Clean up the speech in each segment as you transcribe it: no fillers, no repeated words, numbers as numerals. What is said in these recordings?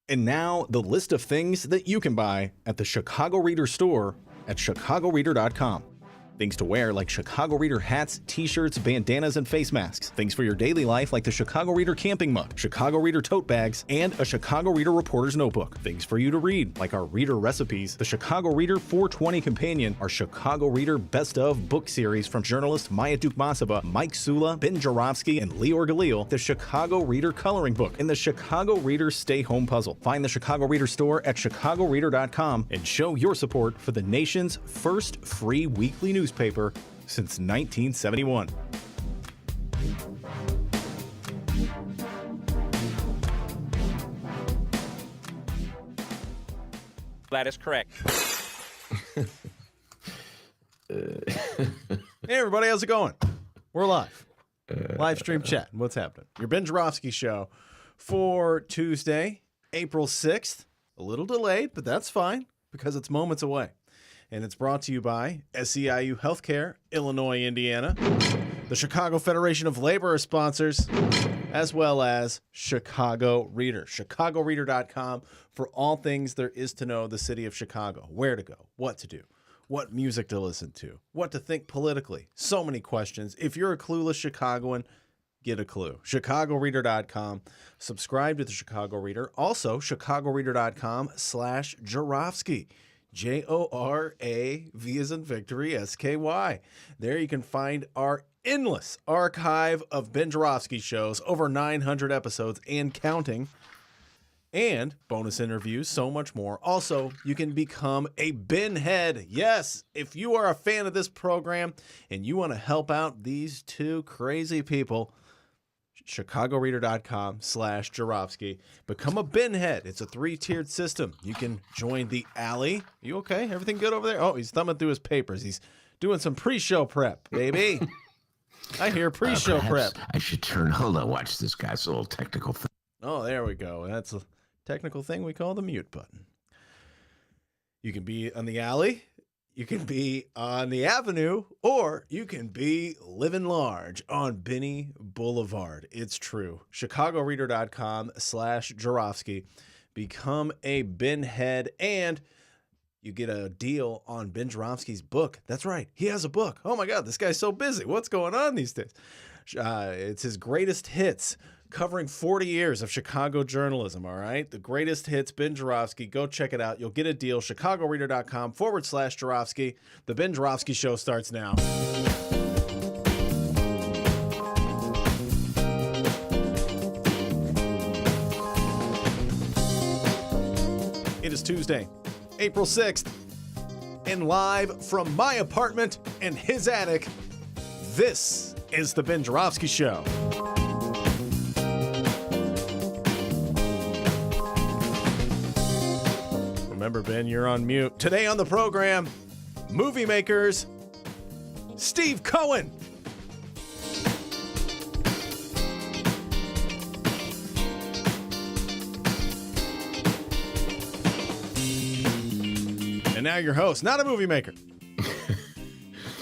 And now, the list of things that you can buy at the Chicago Reader store at chicagoreader.com. Things to wear like Chicago Reader hats, t-shirts, bandanas, and face masks. Things for your daily life like the Chicago Reader camping mug, Chicago Reader tote bags, and a Chicago Reader reporter's notebook. Things for you to read like our Reader recipes, the Chicago Reader 420 Companion, our Chicago Reader Best of book series from journalists Maya Dukmasova, Mike Sula, Ben Jarofsky, and Leor Galil, the Chicago Reader coloring book, and the Chicago Reader Stay Home puzzle. Find the Chicago Reader store at chicagoreader.com and show your support for the nation's first free weekly newspaper since 1971. That is correct. Hey everybody, how's it going? We're live. Live stream chat. What's happening? Your Ben Jarofsky show for Tuesday, April 6th. A little delayed, but that's fine because it's moments away. And it's brought to you by SEIU Healthcare, Illinois, Indiana, the Chicago Federation of Labor are sponsors, as well as Chicago Reader. ChicagoReader.com for all things there is to know the city of Chicago. Where to go, what to do, what music to listen to, what to think politically. So many questions. If you're a clueless Chicagoan, get a clue. ChicagoReader.com. Subscribe to the Chicago Reader. Also, ChicagoReader.com/Jarofsky. J-O-R-A-V as in victory, S-K-Y. There you can find our endless archive of Ben Jarofsky shows, over 900 episodes and counting, and bonus interviews, so much more. Also, you can become a Ben head. Yes, if you are a fan of this program and you want to help out these two crazy people, chicagoreader.com/Jarofsky. Become a Ben head. It's a 3-tiered system. You can join the alley. You okay? Everything good over there? Oh, he's thumbing through his papers. He's doing some pre-show prep, baby. I hear pre-show prep. I should hold on, watch this guy's little technical thing. Oh, there we go. That's a technical thing we call the mute button. You can be on the alley. You can be on the avenue, or you can be living large on Binney Boulevard. It's true. ChicagoReader.com/Jarofsky. Become a Ben head, and you get a deal on Ben Jarofsky's book. That's right. He has a book. Oh my God, this guy's so busy. What's going on these days? It's his greatest hits, covering 40 years of Chicago journalism, all right? The greatest hits, Ben Jarofsky. Go check it out. You'll get a deal. ChicagoReader.com/Jarofsky. The Ben Jarofsky show starts now. It is Tuesday, April 6th, and live from my apartment and his attic, this is the Ben Jarofsky show. Remember, Ben, you're on mute. Today on the program, movie makers, Steve Cohen. And now your host, not a movie maker,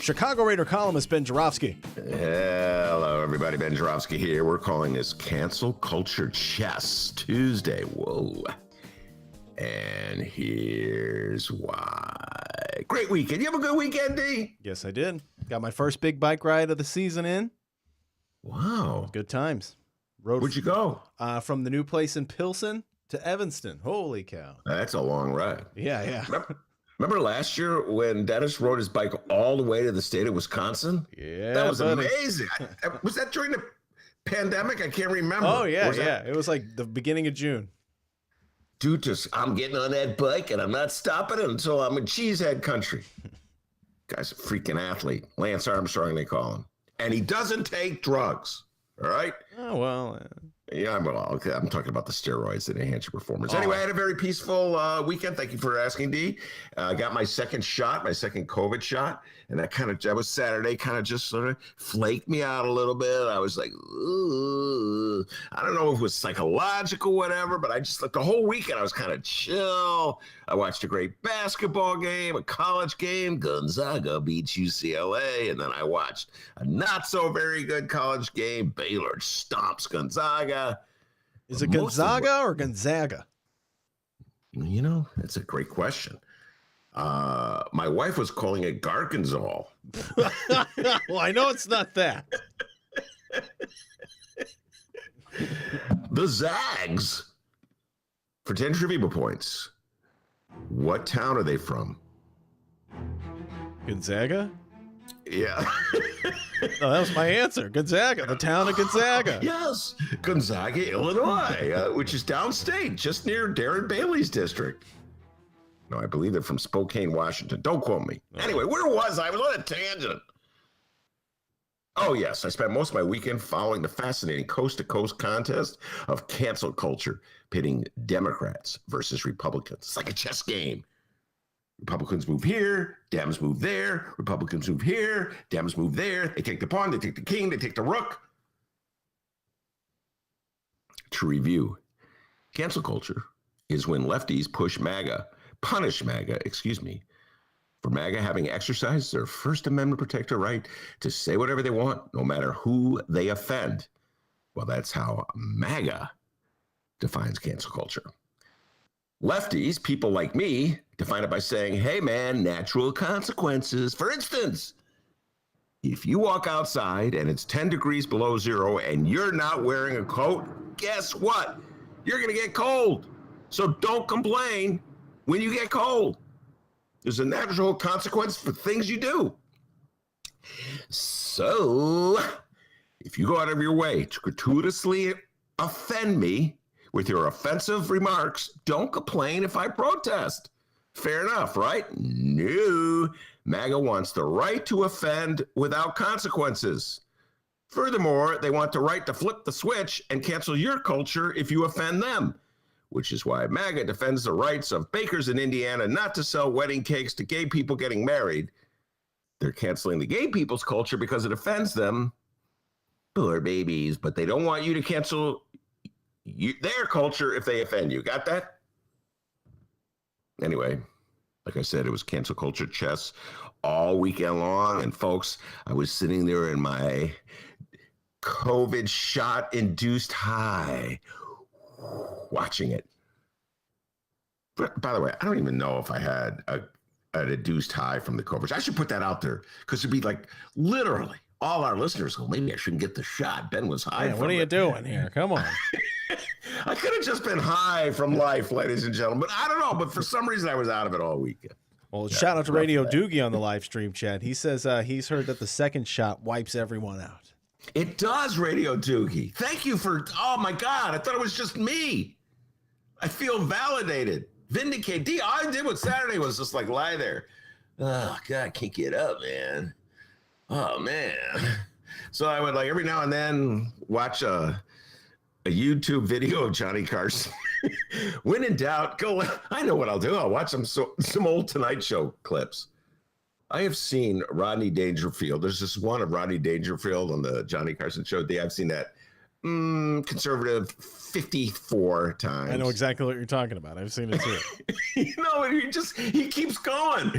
Chicago Reader columnist Ben Jarofsky. Hello, everybody. Ben Jarofsky here. We're calling this Cancel Culture Chess Tuesday. Whoa. And here's why. Great weekend. You have a good weekend, D? Yes, I did. Got my first big bike ride of the season in. Wow. Good times. Where'd you go? From the new place in Pilsen to Evanston. Holy cow. That's a long ride. Yeah. Remember last year when Dennis rode his bike all the way to the state of Wisconsin? Yeah, that was buddy. amazing. Was that during the pandemic? I can't remember. Oh, yeah. It was like the beginning of June. Dude, I'm getting on that bike and I'm not stopping it until I'm in cheesehead country. Guy's a freaking athlete. Lance Armstrong, they call him. And he doesn't take drugs. All right? Oh, well, Yeah, well, okay, I'm talking about the steroids that enhance your performance. Anyway, I had a very peaceful weekend. Thank you for asking, D. I got my second COVID shot, and that was Saturday, kind of just sort of flaked me out a little bit. I was like, ooh. I don't know if it was psychological, whatever, but I just, like, the whole weekend, I was kind of chill. I watched a great basketball game, a college game. Gonzaga beats UCLA, and then I watched a not so very good college game. Baylor stomps Gonzaga. Is it Gonzaga or Gonzaga? You know, that's a great question. My wife was calling it Garganzol. Well, I know it's not that. The Zags. For 10 trivia points. What town are they from? Gonzaga? Yeah. No, that was my answer. Gonzaga, the town of Gonzaga. Yes, Gonzaga, Illinois, which is downstate, just near Darren Bailey's district. No, I believe they're from Spokane, Washington. Don't quote me. Anyway, where was I? I was on a tangent. Oh, yes, I spent most of my weekend following the fascinating coast-to-coast contest of cancel culture, pitting Democrats versus Republicans. It's like a chess game. Republicans move here, Dems move there, Republicans move here, Dems move there. They take the pawn, they take the king, they take the rook. To review, cancel culture is when lefties punish MAGA, for MAGA having exercised their First Amendment protected right to say whatever they want, no matter who they offend. Well, that's how MAGA defines cancel culture. Lefties, people like me, define it by saying, hey man, natural consequences. For instance, if you walk outside and it's 10 degrees below zero and you're not wearing a coat, guess what? You're gonna get cold. So don't complain when you get cold. There's a natural consequence for things you do. So if you go out of your way to gratuitously offend me with your offensive remarks, don't complain if I protest. Fair enough, right? No. MAGA wants the right to offend without consequences. Furthermore, they want the right to flip the switch and cancel your culture if you offend them, which is why MAGA defends the rights of bakers in Indiana not to sell wedding cakes to gay people getting married. They're canceling the gay people's culture because it offends them. Poor babies, but they don't want you to cancel their culture if they offend you. Got that? Anyway, like I said, it was cancel culture chess all weekend long. And folks, I was sitting there in my COVID shot induced high, watching it. But by the way, I don't even know if I had an induced high from the COVID. I should put that out there because it'd be like literally all our listeners go, maybe I shouldn't get the shot. Ben was high. What are you doing here? Come on. I could have just been high from life, ladies and gentlemen. But I don't know. But for some reason, I was out of it all weekend. Well, shout out to Radio Doogie on the live stream chat. He says he's heard that the second shot wipes everyone out. It does, Radio Doogie. Thank you for, oh my God, I thought it was just me. I feel validated, vindicated. All I did with Saturday was just like lie there. Oh God, I can't get up, man. Oh man. So I would like every now and then watch a YouTube video of Johnny Carson. When in doubt, I know what I'll do. I'll watch some old Tonight Show clips. I have seen Rodney Dangerfield. There's this one of Rodney Dangerfield on the Johnny Carson show. I've seen that conservative 54 times. I know exactly what you're talking about. I've seen it too. He keeps going.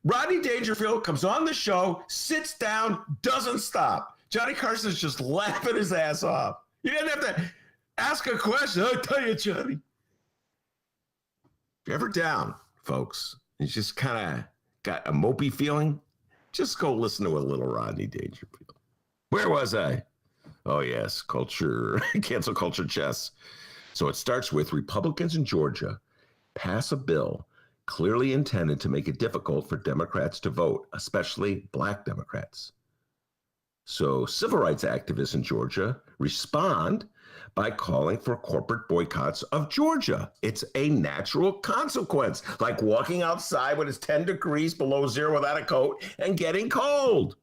Rodney Dangerfield comes on the show, sits down, doesn't stop. Johnny Carson's just laughing his ass off. You didn't have to ask a question. I'll tell you, Johnny. If you're ever down, folks, it's just kind of got a mopey feeling, just go listen to a little Rodney Dangerfield. Where was I? Oh, yes, cancel culture chess. So it starts with Republicans in Georgia pass a bill clearly intended to make it difficult for Democrats to vote, especially Black Democrats. So civil rights activists in Georgia respond by calling for corporate boycotts of Georgia. It's a natural consequence, like walking outside when it's 10 degrees below zero without a coat and getting cold.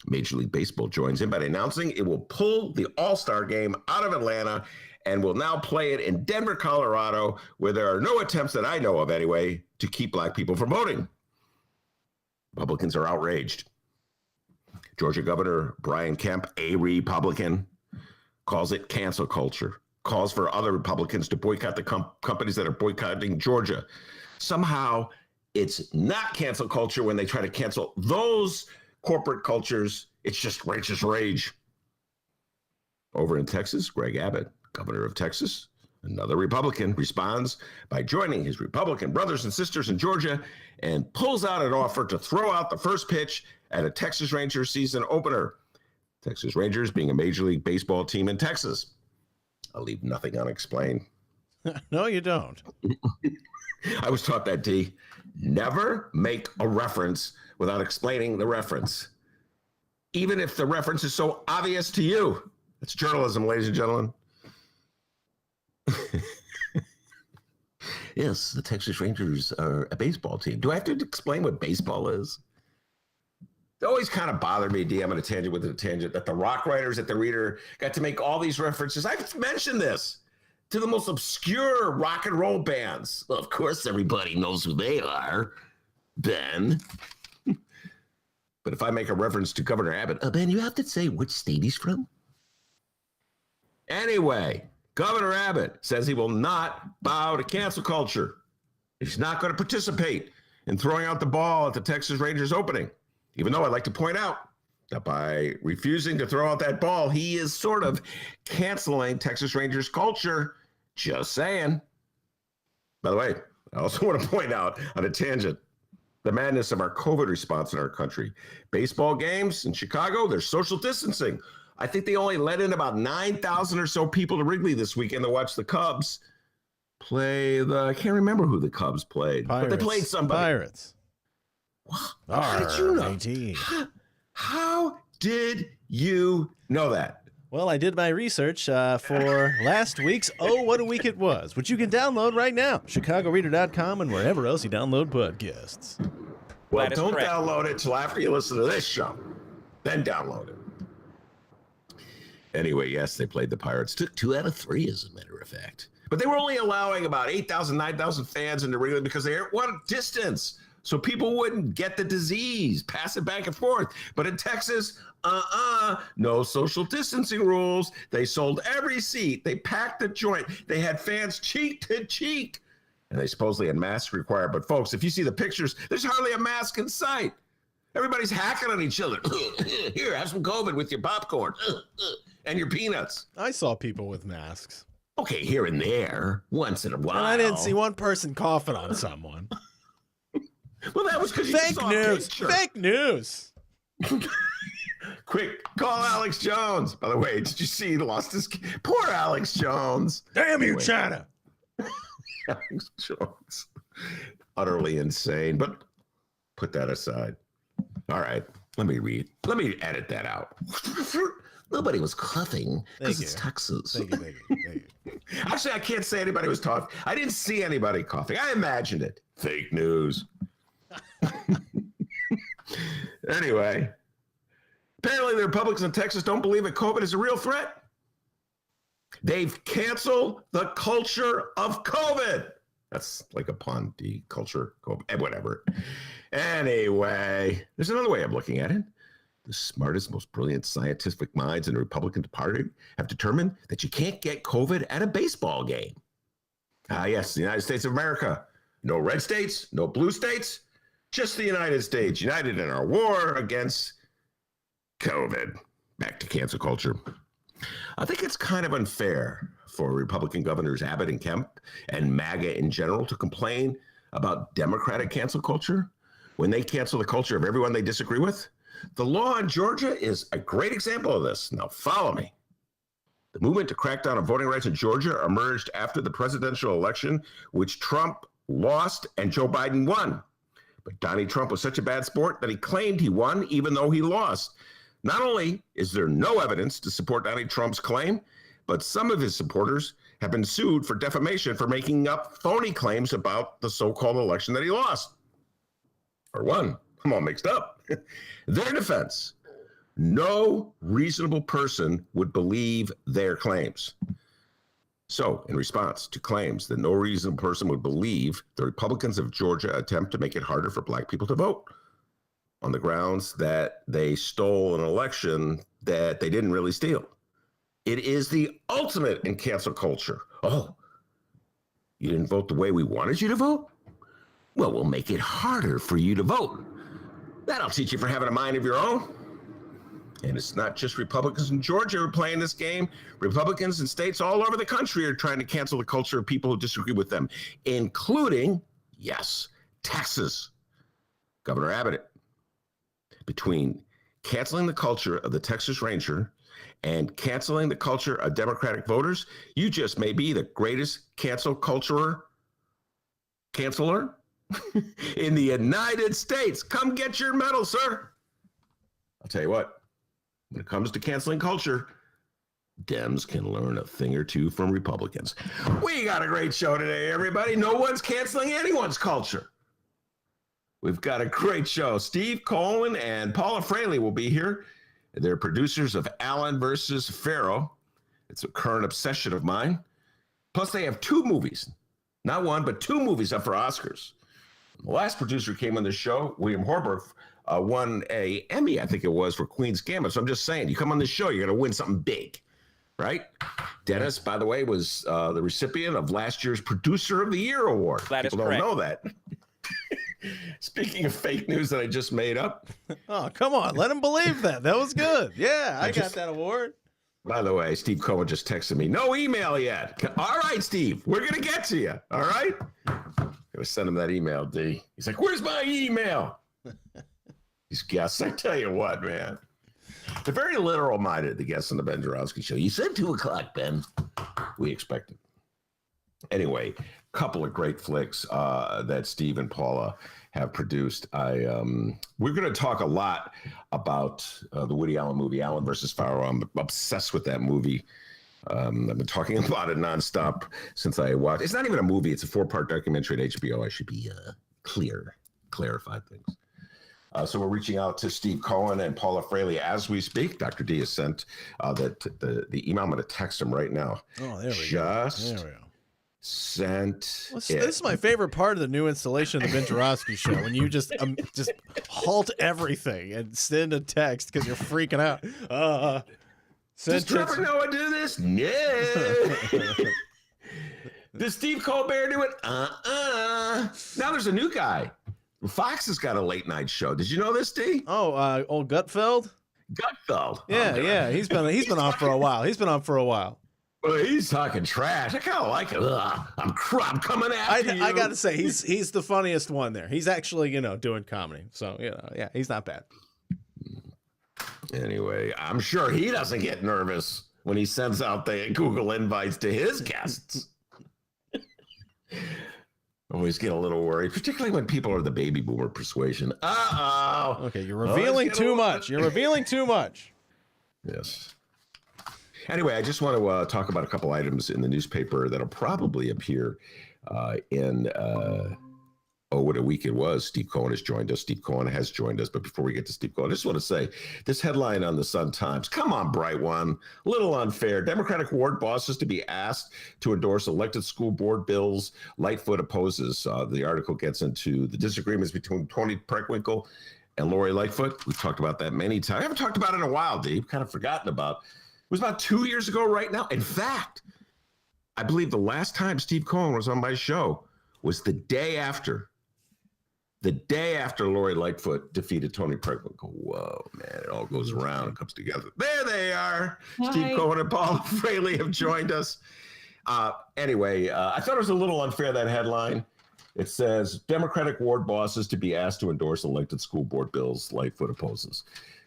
Major League Baseball joins in by announcing it will pull the All-Star game out of Atlanta and will now play it in Denver, Colorado, where there are no attempts that I know of anyway to keep black people from voting. Republicans are outraged. Georgia Governor Brian Kemp, a Republican, calls it cancel culture, calls for other Republicans to boycott the companies that are boycotting Georgia. Somehow, it's not cancel culture when they try to cancel those corporate cultures. It's just righteous rage. Over in Texas, Greg Abbott, governor of Texas, another Republican, responds by joining his Republican brothers and sisters in Georgia and pulls out an offer to throw out the first pitch at a Texas Rangers season opener. Texas Rangers being a Major League Baseball team in Texas. I'll leave nothing unexplained. No, you don't. I was taught that, D. Never make a reference without explaining the reference, even if the reference is so obvious to you. It's journalism, ladies and gentlemen. Yes, the Texas Rangers are a baseball team. Do I have to explain what baseball is? It always kind of bothered me, D. I'm on a tangent with a tangent, that the rock writers at the Reader got to make all these references. I've mentioned this to the most obscure rock and roll bands. Well, of course, everybody knows who they are, Ben. But if I make a reference to Governor Abbott, Ben, you have to say which state he's from. Anyway, Governor Abbott says he will not bow to cancel culture. He's not going to participate in throwing out the ball at the Texas Rangers opening. Even though I'd like to point out that by refusing to throw out that ball, he is sort of canceling Texas Rangers culture. Just saying. By the way, I also want to point out on a tangent, the madness of our COVID response in our country. Baseball games in Chicago, there's social distancing. I think they only let in about 9,000 or so people to Wrigley this weekend to watch the Cubs play I can't remember who the Cubs played, Pirates. But they played somebody. Pirates. How did you know? How did you know that? Well, I did my research for last week's Oh, What a Week It Was, which you can download right now, chicagoreader.com and wherever else you download podcasts. Well, That is don't correct. download it till after you listen to this show. Then download it. Anyway, yes, they played the Pirates. Took 2 out of 3, as a matter of fact. But they were only allowing about 8,000, 9,000 fans into Wrigley because they wanted distance, so people wouldn't get the disease, pass it back and forth. But in Texas, no social distancing rules. They sold every seat. They packed the joint. They had fans cheek to cheek. And they supposedly had masks required. But folks, if you see the pictures, there's hardly a mask in sight. Everybody's hacking on each other. Here, have some COVID with your popcorn and your peanuts. I saw people with masks. Okay, here and there, once in a while. And I didn't see one person coughing on someone. Well, that was because you Fake saw news. a picture. Fake news. Quick, call Alex Jones. By the way, did you see he lost his... Poor Alex Jones. Damn you, Anyway. China. Alex Jones. Utterly insane, but put that aside. All right, let me edit that out. Nobody was coughing because it's Texas. Thank you. Actually, I can't say anybody was coughing. I didn't see anybody coughing. I imagined it. Fake news. Anyway, apparently the Republicans in Texas don't believe that COVID is a real threat. They've canceled the culture of COVID. That's like a pun, the culture, COVID, whatever. Anyway, there's another way of looking at it. The smartest, most brilliant scientific minds in the Republican Party have determined that you can't get COVID at a baseball game. Yes, the United States of America. No red states, no blue states, just the United States, united in our war against COVID. Back to cancel culture. I think it's kind of unfair for Republican governors Abbott and Kemp and MAGA in general to complain about Democratic cancel culture when they cancel the culture of everyone they disagree with. The law in Georgia is a great example of this. Now follow me. The movement to crack down on voting rights in Georgia emerged after the presidential election, which Trump lost and Joe Biden won. But Donnie Trump was such a bad sport that he claimed he won even though he lost. Not only is there no evidence to support Donnie Trump's claim, but some of his supporters have been sued for defamation for making up phony claims about the so-called election that he lost. Or won. I'm all mixed up. Their defense. No reasonable person would believe their claims. So, in response to claims that no reasonable person would believe, the Republicans of Georgia attempt to make it harder for black people to vote on the grounds that they stole an election that they didn't really steal. It is the ultimate in cancel culture. Oh, you didn't vote the way we wanted you to vote? Well, we'll make it harder for you to vote. That'll teach you for having a mind of your own. And it's not just Republicans in Georgia who are playing this game. Republicans in states all over the country are trying to cancel the culture of people who disagree with them, including, yes, Texas. Governor Abbott. Between canceling the culture of the Texas Ranger and canceling the culture of Democratic voters, you just may be the greatest canceler in the United States. Come get your medal, sir. I'll tell you what. When it comes to canceling culture, Dems can learn a thing or two from Republicans. We got a great show today, everybody. No one's canceling anyone's culture. We've got a great show. Steve Cohen and Paula Froehle will be here. They're producers of Allen versus Froehle. It's a current obsession of mine. Plus, they have 2 movies. Not one, but 2 movies up for Oscars. The last producer came on the show, William Horberg, won a Emmy, I think it was, for Queen's Gambit. So I'm just saying, you come on this show, you're going to win something big, right? Dennis, by the way, was the recipient of last year's Producer of the Year award. That is People correct. don't know that. Speaking of fake news that I just made up. Oh, come on. Let him believe that. That was good. Yeah, I got that award. By the way, Steve Cohen just texted me, no email yet. All right, Steve, we're going to get to you. All right? I'm going to send him that email, D. He's like, where's my email? These guests, I tell you what, man. They're very literal-minded, the guests on the Ben Joravsky Show. You said 2 o'clock, Ben. We expected. Anyway, a couple of great flicks that Steve and Paula have produced. We're going to talk a lot about the Woody Allen movie, Allen versus Froehle. I'm obsessed with that movie. I've been talking about it nonstop since I watched. It's not even a movie. It's a 4-part documentary at HBO. I should be clarify things. So we're reaching out to Steve Cohen and Paula Froehle as we speak. Dr. D has sent the email. I'm going to text him right now. Oh, there we go. There we go. Sent. This is my favorite part of the new installation of the Ben Joravsky Show, when you just halt everything and send a text because you're freaking out. Does Trevor Noah do this? No. Does Steve Colbert do it? Now there's a new guy. Fox has got a late night show. Did you know this, D? Oh, old Gutfeld? Gutfeld. Yeah. He's been on for a while. Well, he's talking trash. I kind of like it. I'm coming after you. I got to say, he's the funniest one there. He's actually, doing comedy. So, yeah, he's not bad. Anyway, I'm sure he doesn't get nervous when he sends out the Google invites to his guests. Always get a little worried, particularly when people are the baby boomer persuasion. Okay, you're revealing too much. You're revealing too much. Yes. Anyway, I just want to talk about a couple items in the newspaper that'll probably appear in what a week it was. Steve Cohen has joined us. But before we get to Steve Cohen, I just want to say this headline on the Sun-Times. Come on, bright one. A little unfair. Democratic ward bosses to be asked to endorse elected school board bills. Lightfoot opposes. The article gets into the disagreements between Tony Preckwinkle and Lori Lightfoot. We've talked about that many times. I haven't talked about it in a while, Dave. Kind of forgotten about. It was about 2 years ago right now. In fact, I believe the last time Steve Cohen was on my show was the day after Lori Lightfoot defeated Tony Preckwinkle. Whoa, man, it all goes around and comes together. There they are. Hi. Steve Cohen and Paula Froehle have joined us. Anyway, I thought it was a little unfair, that headline. It says, Democratic ward bosses to be asked to endorse elected school board bills. Lightfoot opposes.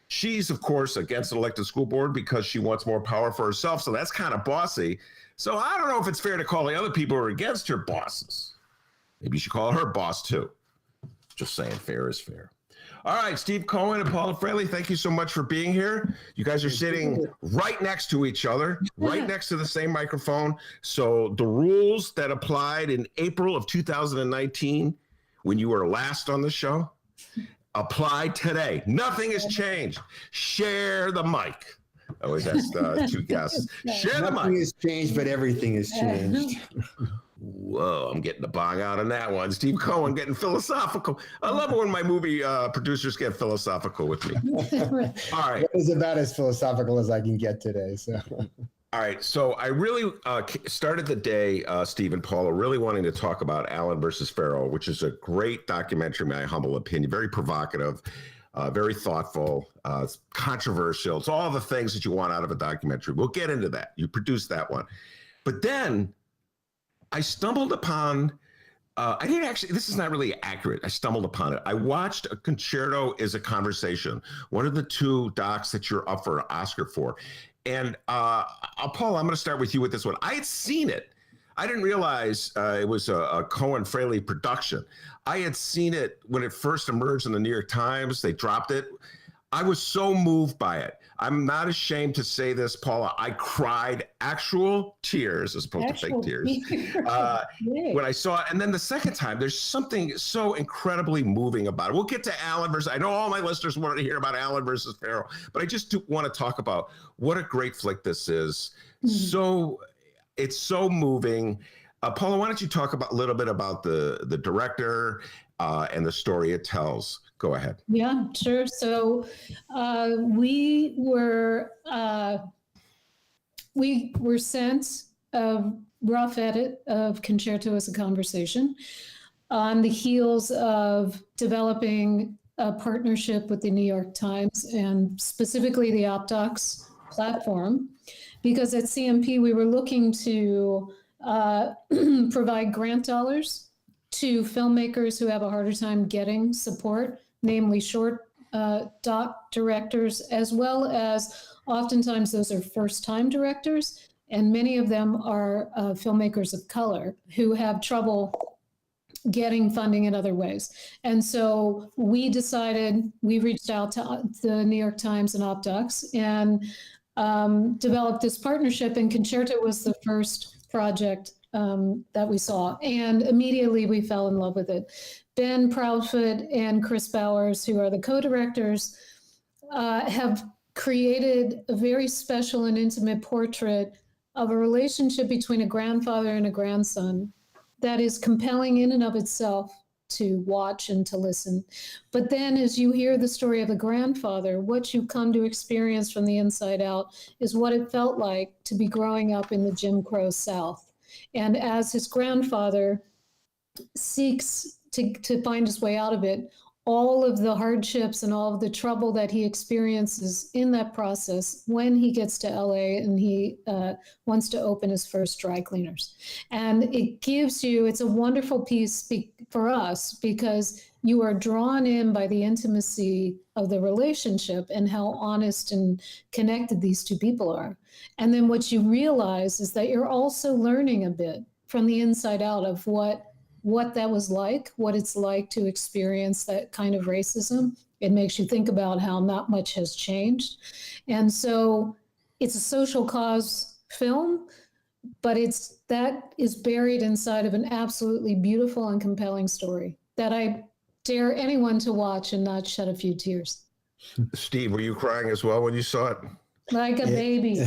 She's, of course, against an elected school board because she wants more power for herself. So that's kind of bossy. So I don't know if it's fair to call the other people who are against her bosses. Maybe you should call her boss, too. Just saying, fair is fair. All right, Steve Cohen and Paula Froehle, thank you so much for being here. You guys are sitting right next to each other, right next to the same microphone. So the rules that applied in April of 2019, when you were last on the show, Apply today. Nothing has changed. Share the mic. I always ask two guests. Share the Nothing mic. has changed, but everything has changed. Whoa, I'm getting the bong out on that one. Steve Cohen getting philosophical. I love it when my movie producers get philosophical with me. All right. That is about as philosophical as I can get today. So, All right. So I really started the day, Steve and Paula, really wanting to talk about Allen versus Farrell, which is a great documentary, in my humble opinion, very provocative, very thoughtful, controversial. It's all the things that you want out of a documentary. We'll get into that. You produced that one. But then I stumbled upon, I didn't actually, this is not really accurate. I stumbled upon it. I watched A Concerto is a Conversation, one of the two docs that you're up for an Oscar for. And Paul, I'm going to start with you with this one. I had seen it. I didn't realize it was a Cohen Froehle production. I had seen it when it first emerged in the New York Times. They dropped it. I was so moved by it. I'm not ashamed to say this, Paula. I cried actual tears as opposed to fake tears when I saw it. And then the second time, there's something so incredibly moving about it. We'll get to Allen versus, I know all my listeners wanted to hear about Allen versus Farrell, but I just want to talk about what a great flick this is. It's so moving. Paula, why don't you talk a little bit about the director and the story it tells? Go ahead. Yeah, sure. So we were sent a rough edit of Concerto as a Conversation on the heels of developing a partnership with the New York Times and specifically the OpDocs platform, because at CMP we were looking to provide grant dollars to filmmakers who have a harder time getting support, namely short doc directors, as well as oftentimes those are first-time directors, and many of them are filmmakers of color who have trouble getting funding in other ways. And so we reached out to the New York Times and OpDocs and developed this partnership, and Concerto was the first project that we saw. And immediately we fell in love with it. Ben Proudfoot and Chris Bowers, who are the co-directors, have created a very special and intimate portrait of a relationship between a grandfather and a grandson that is compelling in and of itself to watch and to listen. But then as you hear the story of the grandfather, what you come to experience from the inside out is what it felt like to be growing up in the Jim Crow South. And as his grandfather seeks to find his way out of it, all of the hardships and all of the trouble that he experiences in that process when he gets to LA and he wants to open his first dry cleaners. And it's a wonderful piece for us because you are drawn in by the intimacy of the relationship and how honest and connected these two people are. And then what you realize is that you're also learning a bit from the inside out of what that was like, what it's like to experience that kind of racism. It makes you think about how not much has changed. And so it's a social cause film, but that is buried inside of an absolutely beautiful and compelling story that I dare anyone to watch and not shed a few tears. Steve, were you crying as well when you saw it? Like a baby.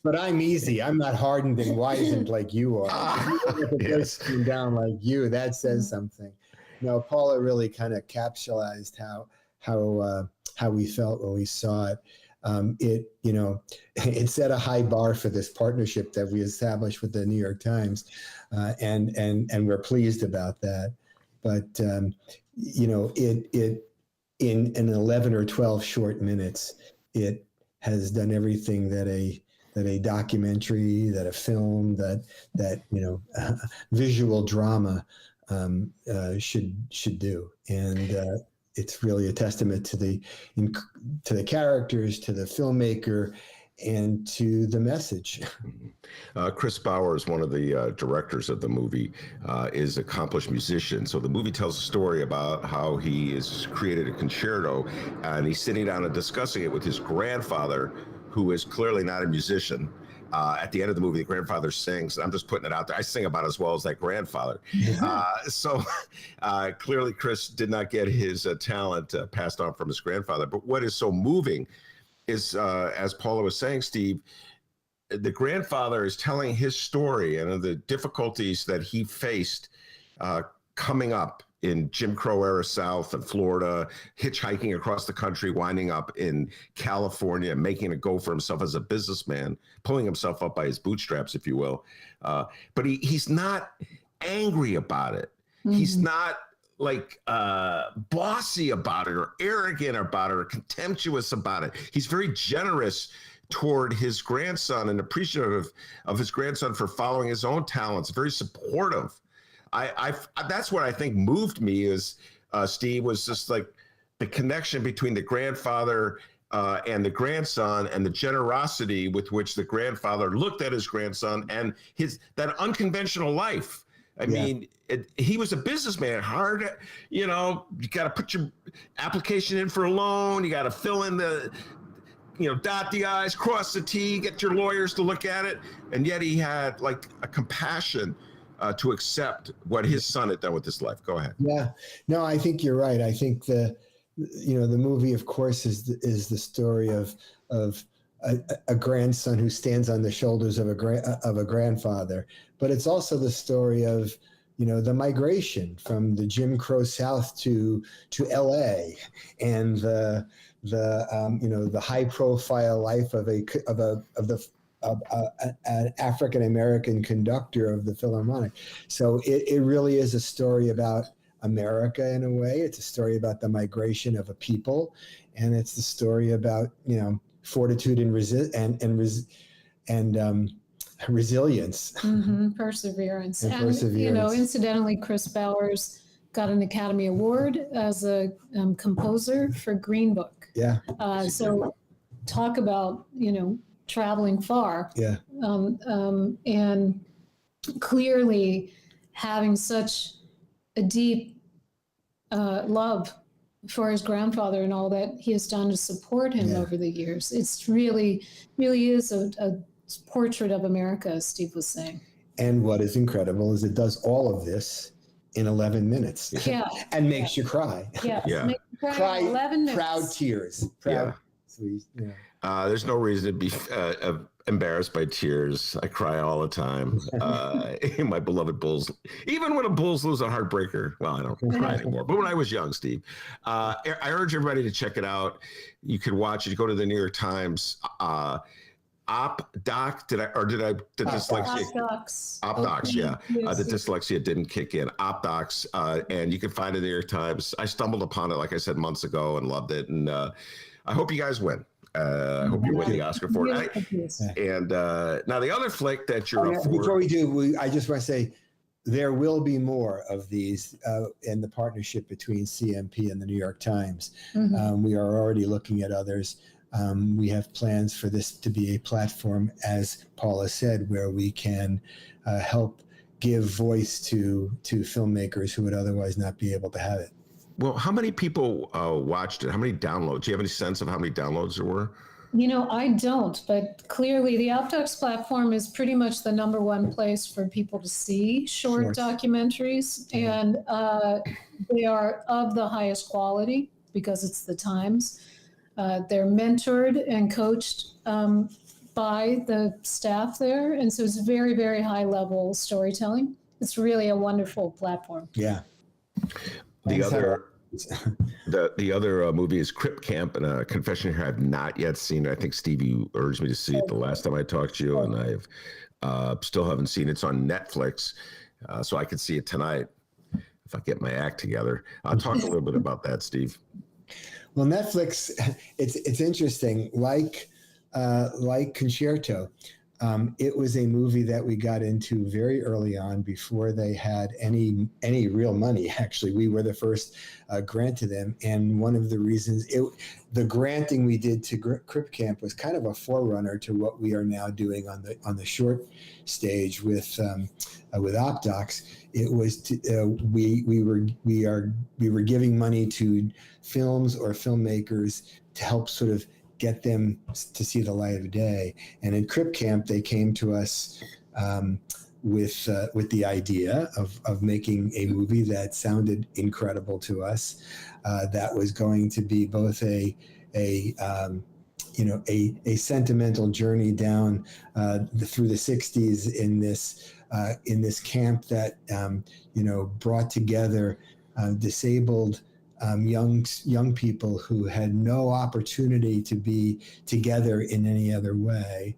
but I'm easy. I'm not hardened and wizened like you are. Yes. Down like you, that says something. No, Paula really kind of capsulized how we felt when we saw it. It set a high bar for this partnership that we established with the New York Times, and we're pleased about that. But it in 11 or 12 short minutes, it has done everything that a documentary, that a film, that visual drama should do, and it's really a testament to the characters, to the filmmaker, and to the message. Chris Bowers, one of the directors of the movie, is an accomplished musician. So the movie tells a story about how he has created a concerto, and he's sitting down and discussing it with his grandfather, who is clearly not a musician. At the end of the movie, the grandfather sings. I'm just putting it out there. I sing about as well as that grandfather. So clearly, Chris did not get his talent passed on from his grandfather. But what is so moving is, as Paula was saying, Steve, the grandfather is telling his story and the difficulties that he faced coming up in Jim Crow era South and Florida, hitchhiking across the country, winding up in California, making a go for himself as a businessman, pulling himself up by his bootstraps, if you will. But he's not angry about it. Mm-hmm. He's not like bossy about it or arrogant about it or contemptuous about it. He's very generous toward his grandson and appreciative of his grandson for following his own talents, very supportive. That's what I think moved me is, Steve, was just like the connection between the grandfather and the grandson and the generosity with which the grandfather looked at his grandson and that unconventional life. I mean, he was a businessman, hard, you got to put your application in for a loan. You got to fill in dot the I's, cross the T, get your lawyers to look at it. And yet he had like a compassion to accept what his son had done with his life. Go ahead. Yeah, no, I think you're right. I think the movie, of course, is the story of a grandson who stands on the shoulders of a grandfather, but it's also the story of the migration from the Jim Crow South to L.A. and the high profile life of an African American conductor of the Philharmonic. So it really is a story about America in a way. It's a story about the migration of a people, and it's the story about fortitude and resilience. Mm-hmm. Perseverance. And incidentally, Chris Bowers got an Academy Award as a composer for Green Book. Yeah. So talk about traveling far. Yeah. And clearly having such a deep love for his grandfather and all that he has done to support him over the years. It's really is a portrait of America, as Steve was saying. And what is incredible is it does all of this in 11 minutes. Yeah. And makes you cry. Yeah. Yeah. Cry in 11 minutes. Proud tears. Sweet. Yeah. There's no reason to be embarrassed by tears. I cry all the time. My beloved Bulls, even when a Bulls lose a heartbreaker. Well, I don't cry anymore. But when I was young, Steve, I urge everybody to check it out. You can watch it. You go to the New York Times. OpDoc, the dyslexia didn't kick in. OpDocs, and you can find it in the New York Times. I stumbled upon it, like I said, months ago and loved it. And I hope you guys win. I hope you win the Oscar for it. And now the other flick that you're up for. Before we do, I just want to say there will be more of these in the partnership between CMP and the New York Times. Mm-hmm. We are already looking at others. We have plans for this to be a platform, as Paula said, where we can help give voice to filmmakers who would otherwise not be able to have it. Well, how many people watched it? How many downloads? Do you have any sense of how many downloads there were? I don't, but clearly the OpDocs platform is pretty much the number one place for people to see short documentaries. And they are of the highest quality because it's the Times. They're mentored and coached by the staff there. And so it's very, very high level storytelling. It's really a wonderful platform. Yeah. The other movie is Crip Camp, and a confession here, I've not yet seen it. I think Steve, you urged me to see it the last time I talked to you, and I've still haven't seen it. It's on Netflix, so I could see it tonight if I get my act together. I'll talk a little bit about that, Steve. Well, Netflix, it's interesting. Like Concerto, it was a movie that we got into very early on before they had any real money. Actually, we were the first grant to them, and one of the reasons the granting we did to Crip Camp was kind of a forerunner to what we are now doing on the short stage with OpDocs. It was we were giving money to films or filmmakers to help sort of get them to see the light of day. And in Crip Camp, they came to us with the idea of making a movie that sounded incredible to us, that was going to be both a sentimental journey down through the 60s in this camp that brought together disabled young people who had no opportunity to be together in any other way,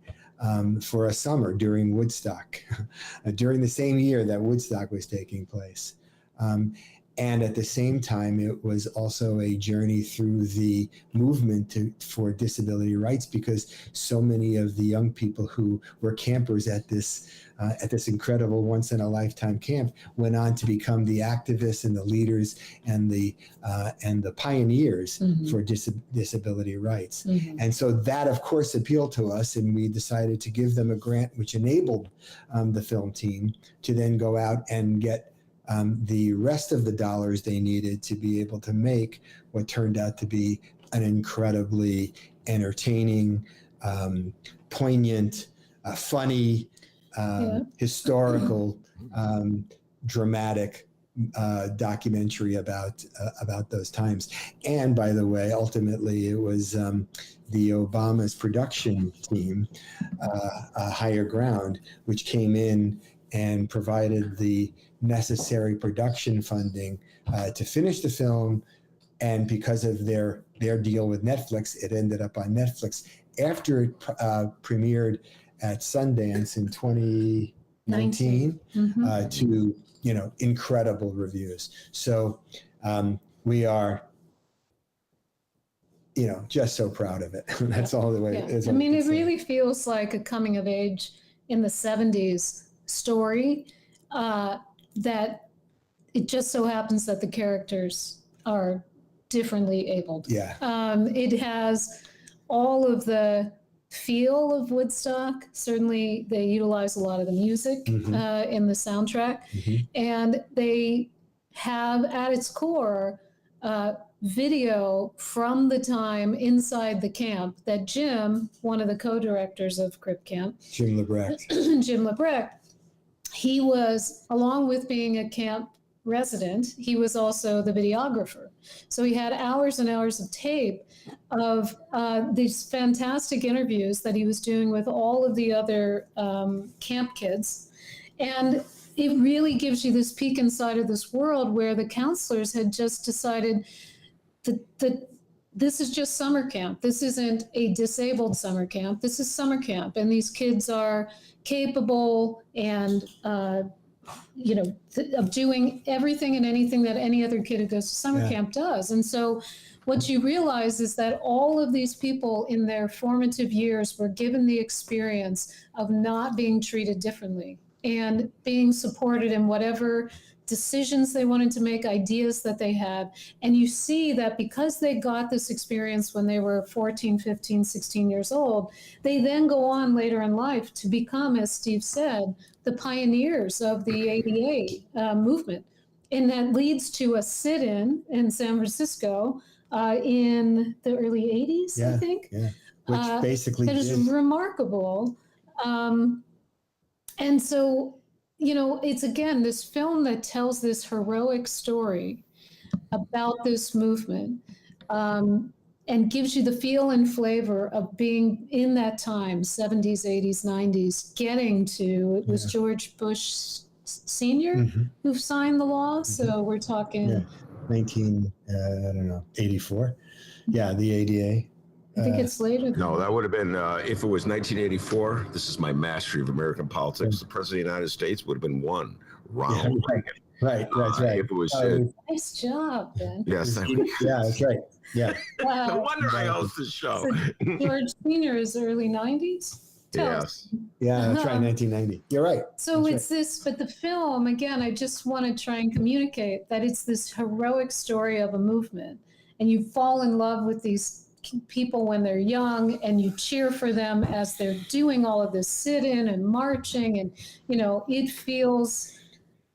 for a summer during Woodstock, during the same year that Woodstock was taking place. And at the same time, it was also a journey through the movement for disability rights, because so many of the young people who were campers at this incredible once-in-a-lifetime camp went on to become the activists and the leaders and the pioneers for disability rights. And so that, of course, appealed to us, and we decided to give them a grant, which enabled the film team to then go out and get the rest of the dollars they needed to be able to make what turned out to be an incredibly entertaining, poignant, funny, historical, dramatic documentary about those times. And by the way, ultimately, it was the Obama's production team, Higher Ground, which came in and provided the necessary production funding to finish the film. And because of their deal with Netflix, it ended up on Netflix after it premiered at Sundance in 2019 to incredible reviews. So we are just so proud of it. That's all the way. Yeah. I mean, it really feels like a coming of age in the 70s story, that it just so happens that the characters are differently abled. Yeah. It has all of the feel of Woodstock. Certainly they utilize a lot of the music in the soundtrack, and they have at its core video from the time inside the camp that Jim, one of the co-directors of Crip Camp, Jim Lebrecht, he was, along with being a camp resident, he was also the videographer. So he had hours and hours of tape of these fantastic interviews that he was doing with all of the other camp kids. And it really gives you this peek inside of this world where the counselors had just decided that this is just summer camp. This isn't a disabled summer camp. This is summer camp. And these kids are capable and, of doing everything and anything that any other kid who goes to summer camp does. And so what you realize is that all of these people in their formative years were given the experience of not being treated differently and being supported in whatever decisions they wanted to make, ideas that they had. And you see that because they got this experience when they were 14, 15, 16 years old, they then go on later in life to become, as Steve said, the pioneers of the ADA movement. And that leads to a sit-in in San Francisco in the early 80s, I think. Yeah, which basically it is remarkable. And so, it's again this film that tells this heroic story about this movement, and gives you the feel and flavor of being in that time, 70s, 80s, 90s, getting to, it was George Bush Sr. who signed the law. So we're talking 84. Yeah, the ADA. I think it's later. No, that would have been, if it was 1984, this is my mastery of American politics, the President of the United States would have been one, Ronald Reagan. Right, that's right. If it was, nice job, Ben. yes. Yeah, that's right. Yeah. No wonder I host the show. So George Sr. is early 90s? Yes. Yeah, that's right, 1990. You're right. So it's this, but the film, again, I just want to try and communicate that it's this heroic story of a movement, and you fall in love with these people when they're young, and you cheer for them as they're doing all of this sit-in and marching, and it feels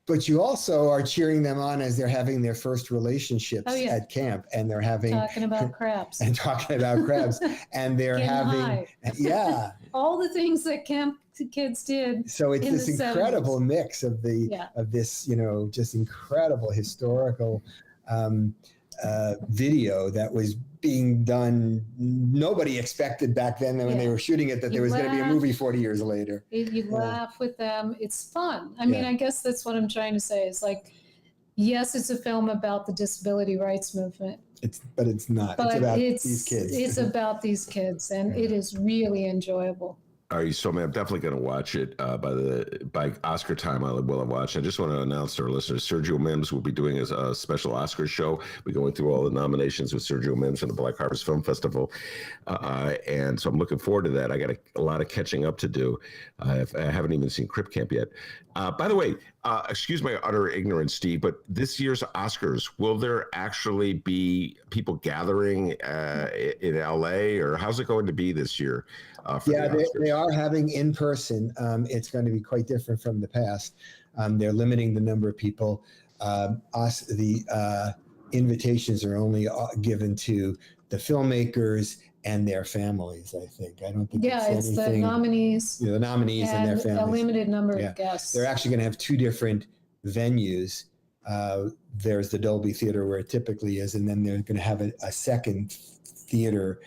but you also are cheering them on as they're having their first relationships Oh, yeah. at camp, and they're having Talking about crabs. and talking about crabs, and they're Getting having high. yeah. All the things that camp kids did. So it's in this the incredible 70s. mix of this, just incredible historical video that was being done. Nobody expected back then when they were shooting it that there was going to be a movie 40 years later. You laugh with them. It's fun. I mean, I guess that's what I'm trying to say is like, yes, it's a film about the disability rights movement. But it's not. But it's about these kids. It's about these kids, and it is really enjoyable. All right, so man, I'm definitely going to watch it by Oscar time. I will have watched. I just want to announce to our listeners, Sergio Mims will be doing a special Oscar show. We're going through all the nominations with Sergio Mims from the Black Harvest Film Festival, and so I'm looking forward to that. I got a lot of catching up to do. I haven't even seen Crip Camp yet. By the way, excuse my utter ignorance, Steve, but this year's Oscars, will there actually be people gathering in LA, or how's it going to be this year? They are having in person. It's going to be quite different from the past. They're limiting the number of people. The invitations are only given to the filmmakers and their families, I think. I don't think it's the nominees. The nominees and their families. A limited number of guests. They're actually going to have two different venues. There's the Dolby Theater where it typically is, and then they're going to have a second theater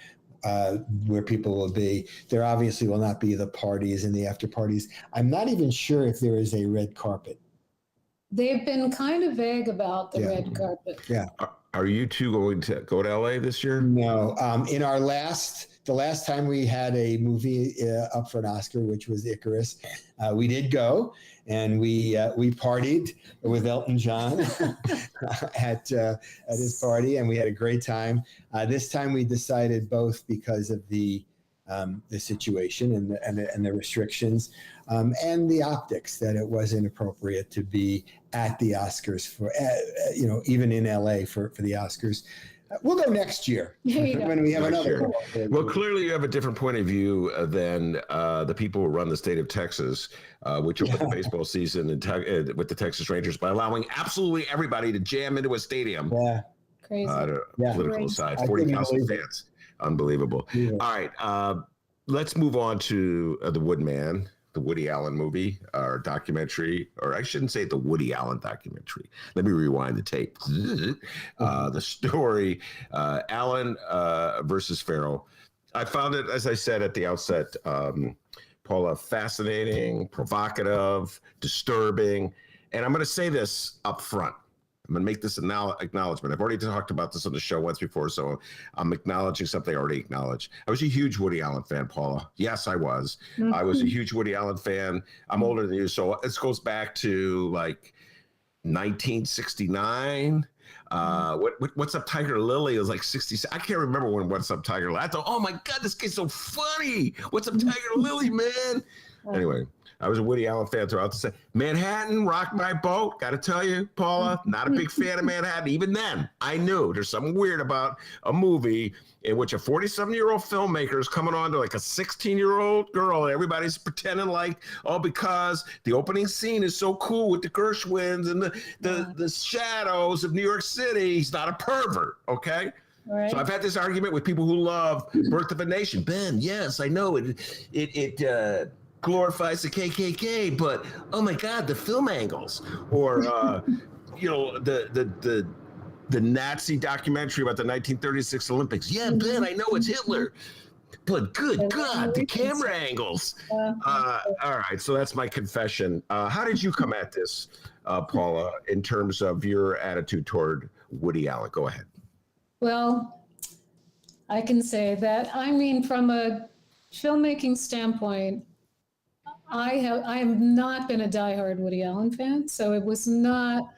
where people will be. There obviously will not be the parties and the after parties. I'm not even sure if there is a red carpet. They've been kind of vague about the red carpet. Yeah. Are you two going to go to LA this year? No. In the last time we had a movie up for an Oscar, which was Icarus, we did go, and we partied with Elton John at his party, and we had a great time. This time we decided, both because of the situation and the restrictions and the optics, that it wasn't appropriate to be at the Oscars for even in LA for the Oscars. We'll go next year when we have another. Well, clearly you have a different point of view than the people who run the state of Texas, which opened the baseball season with the Texas Rangers by allowing absolutely everybody to jam into a stadium. Yeah, crazy. Political side, 40,000 fans, unbelievable. Yeah. All right, let's move on to The Woodman, the Woody Allen movie or documentary, or I shouldn't say the Woody Allen documentary. Let me rewind the tape. The story, Allen versus Froehle. I found it, as I said at the outset, Paula, fascinating, provocative, disturbing. And I'm going to say this up front. I'm going to make this acknowledgement. I've already talked about this on the show once before, so I'm acknowledging something I already acknowledged. I was a huge Woody Allen fan, Paula. Yes, I was. Mm-hmm. I was a huge Woody Allen fan. I'm older than you, so this goes back to like 1969. What's Up Tiger Lily? It was like 60. I can't remember when What's Up Tiger Lily. I thought, oh my God, this kid's so funny. What's Up Tiger Lily, man? Anyway, I was a Woody Allen fan throughout the set. Manhattan, rocked my boat. Got to tell you, Paula, not a big fan of Manhattan. Even then, I knew there's something weird about a movie in which a 47-year-old filmmaker is coming on to like a 16-year-old girl, and everybody's pretending like, because the opening scene is so cool with the Gershwins and the shadows of New York City. He's not a pervert, okay? Right. So I've had this argument with people who love Birth of a Nation. Ben, yes, I know it glorifies the KKK, but oh my God, the film angles, or the Nazi documentary about the 1936 Olympics. Yeah, Ben, I know it's Hitler, but good God, the camera angles. All right, so that's my confession. How did you come at this, Paula, in terms of your attitude toward Woody Allen? Go ahead. Well, I can say that, I mean, from a filmmaking standpoint, I have not been a diehard Woody Allen fan, so it was not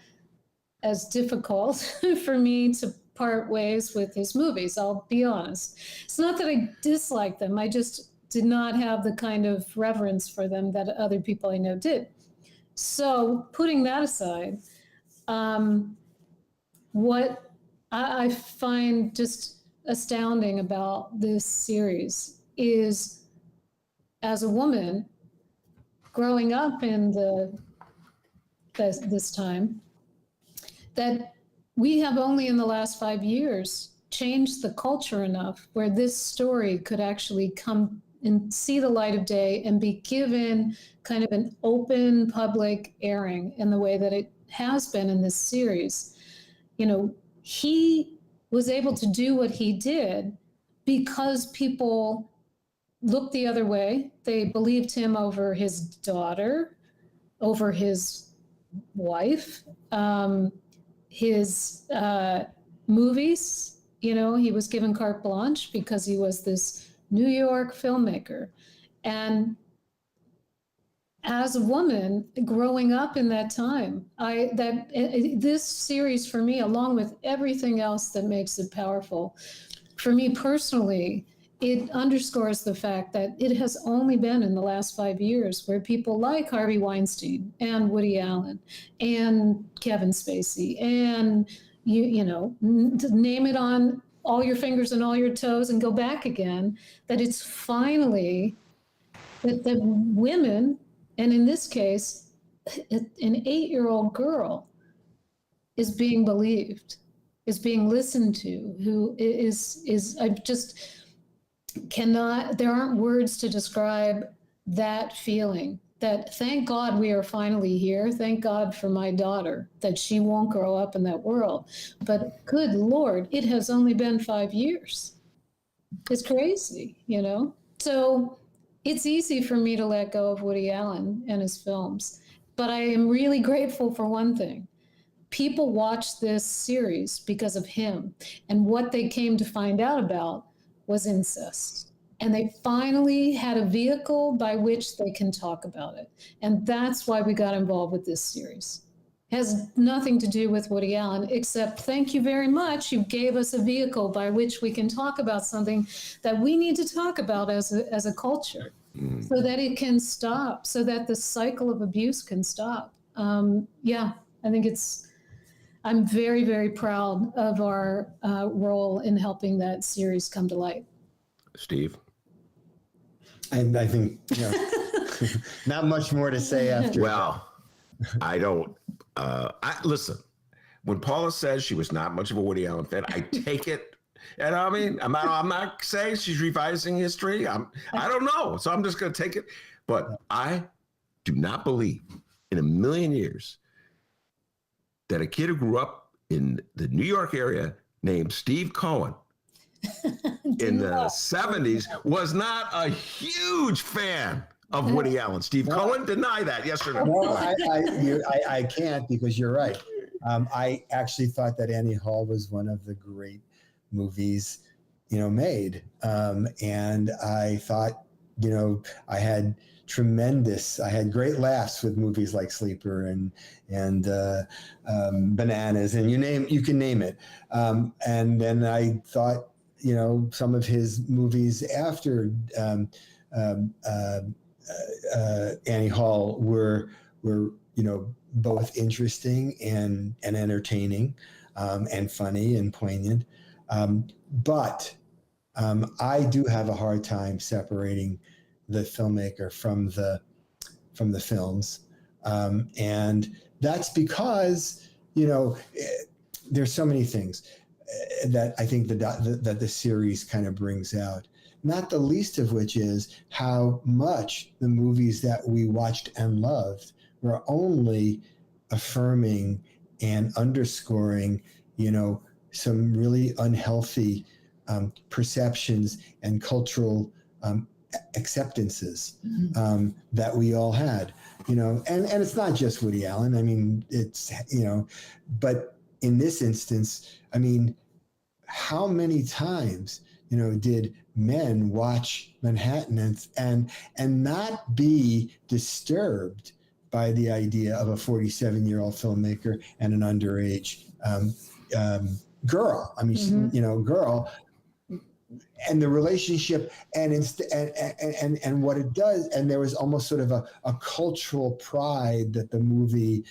as difficult for me to part ways with his movies, I'll be honest. It's not that I dislike them, I just did not have the kind of reverence for them that other people I know did. So putting that aside, what I find just astounding about this series is, as a woman, growing up in the this time, that we have only in the last 5 years changed the culture enough where this story could actually come and see the light of day and be given kind of an open public airing in the way that it has been in this series. You know, he was able to do what he did because people looked the other way. They believed him over his daughter, over his wife, his movies. You know, he was given carte blanche because he was this New York filmmaker. And as a woman growing up in that time, this series for me, along with everything else that makes it powerful, for me personally, it underscores the fact that it has only been in the last 5 years where people like Harvey Weinstein and Woody Allen and Kevin Spacey and you know, name it on all your fingers and all your toes and go back again, that it's finally that the women, and in this case, an 8-year-old girl, is being believed, is being listened to, who is I just cannot, there aren't words to describe that feeling. That thank God we are finally here. Thank God for my daughter, that she won't grow up in that world. But good Lord, it has only been 5 years. It's crazy, you know? So it's easy for me to let go of Woody Allen and his films. But I am really grateful for one thing. People watched this series because of him. And what they came to find out about was incest. And they finally had a vehicle by which they can talk about it. And that's why we got involved with this series. It has nothing to do with Woody Allen, except thank you very much. You gave us a vehicle by which we can talk about something that we need to talk about as a culture, so that it can stop, so that the cycle of abuse can stop. Yeah, I think I'm very, very proud of our role in helping that series come to light. Steve? I think, you know, not much more to say after. Well, I don't. Listen. When Paula says she was not much of a Woody Allen fan, I take it. And I mean, I'm not saying she's revising history. I don't know, so I'm just going to take it. But I do not believe in a million years that a kid who grew up in the New York area named Steve Cohen in the 70s was not a huge fan of Woody Allen. Steve Cohen, deny that, yes or no? No, I can't, because you're right. I actually thought that Annie Hall was one of the great movies, you know, made. And I thought, you know, I had great laughs with movies like Sleeper and Bananas, and you can name it. And then I thought, you know, some of his movies after Annie Hall were you know, both interesting and entertaining, and funny and poignant. But I do have a hard time separating the filmmaker from the films, and that's because, you know, there's so many things that I think that the series kind of brings out. Not the least of which is how much the movies that we watched and loved were only affirming and underscoring, you know, some really unhealthy perceptions and cultural acceptances that we all had, you know, and it's not just Woody Allen. I mean, it's, you know, but in this instance, I mean, how many times, you know, did men watch Manhattan and not be disturbed by the idea of a 47-year-old filmmaker and an underage girl? I mean, you know, girl. and the relationship and what it does. And there was almost sort of a cultural pride that the movie,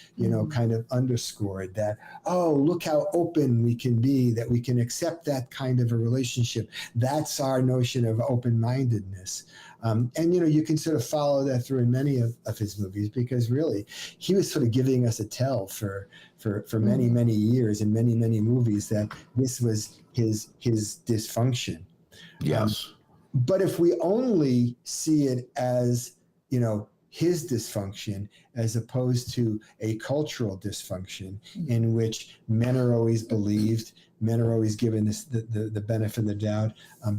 kind of underscored that, oh, look how open we can be, that we can accept that kind of a relationship. That's our notion of open-mindedness. And, you can sort of follow that through in many of his movies, because really he was sort of giving us a tell for many, many years in many, many movies that this was his dysfunction. Yes. But if we only see it as, his dysfunction, as opposed to a cultural dysfunction in which men are always believed, men are always given the benefit of the doubt,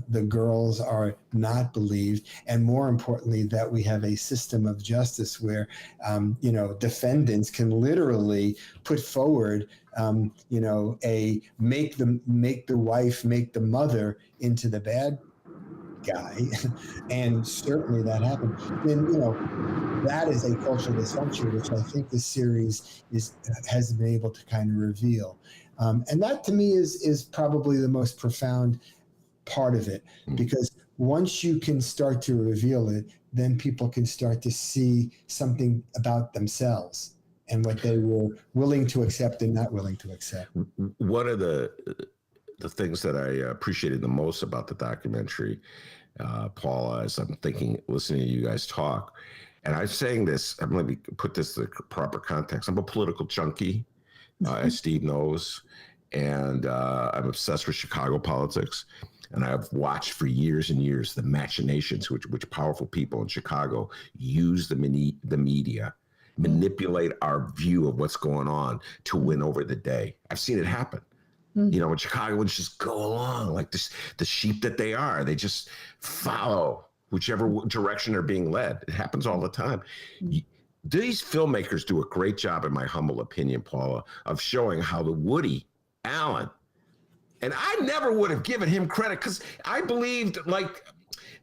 the girls are not believed, and more importantly, that we have a system of justice where, defendants can literally put forward, make the wife, make the mother into the bad guy, and certainly that happened. Then that is a cultural dysfunction, which I think this series has been able to kind of reveal, and that to me is probably the most profound part of it, because once you can start to reveal it, then people can start to see something about themselves and what they were willing to accept and not willing to accept. One of the things that I appreciated the most about the documentary, Paula, as I'm listening to you guys talk, and I'm saying this, let me put this in the proper context. I'm a political junkie, as Steve knows, and I'm obsessed with Chicago politics. And I've watched for years and years the machinations which powerful people in Chicago use the media, manipulate our view of what's going on to win over the day. I've seen it happen. When Chicagoans just go along like this, the sheep that they are, they just follow whichever direction they're being led. It happens all the time. These filmmakers do a great job, in my humble opinion, Paula, of showing how the Woody Allen, and I never would have given him credit because I believed like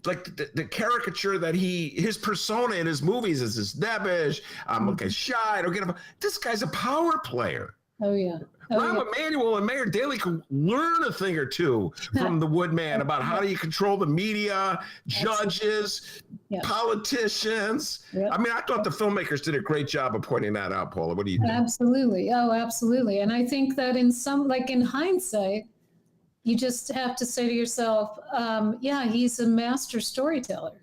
the caricature that his persona in his movies is this nebbish, I'm shy, I don't get him. This guy's a power player. Oh, yeah. Rahm Emanuel and Mayor Daley could learn a thing or two from the Woodman about how do you control the media, judges, politicians. Yep. I mean, I thought the filmmakers did a great job of pointing that out, Paula. What do you think? Absolutely. Oh, absolutely. And I think that in hindsight, you just have to say to yourself, he's a master storyteller,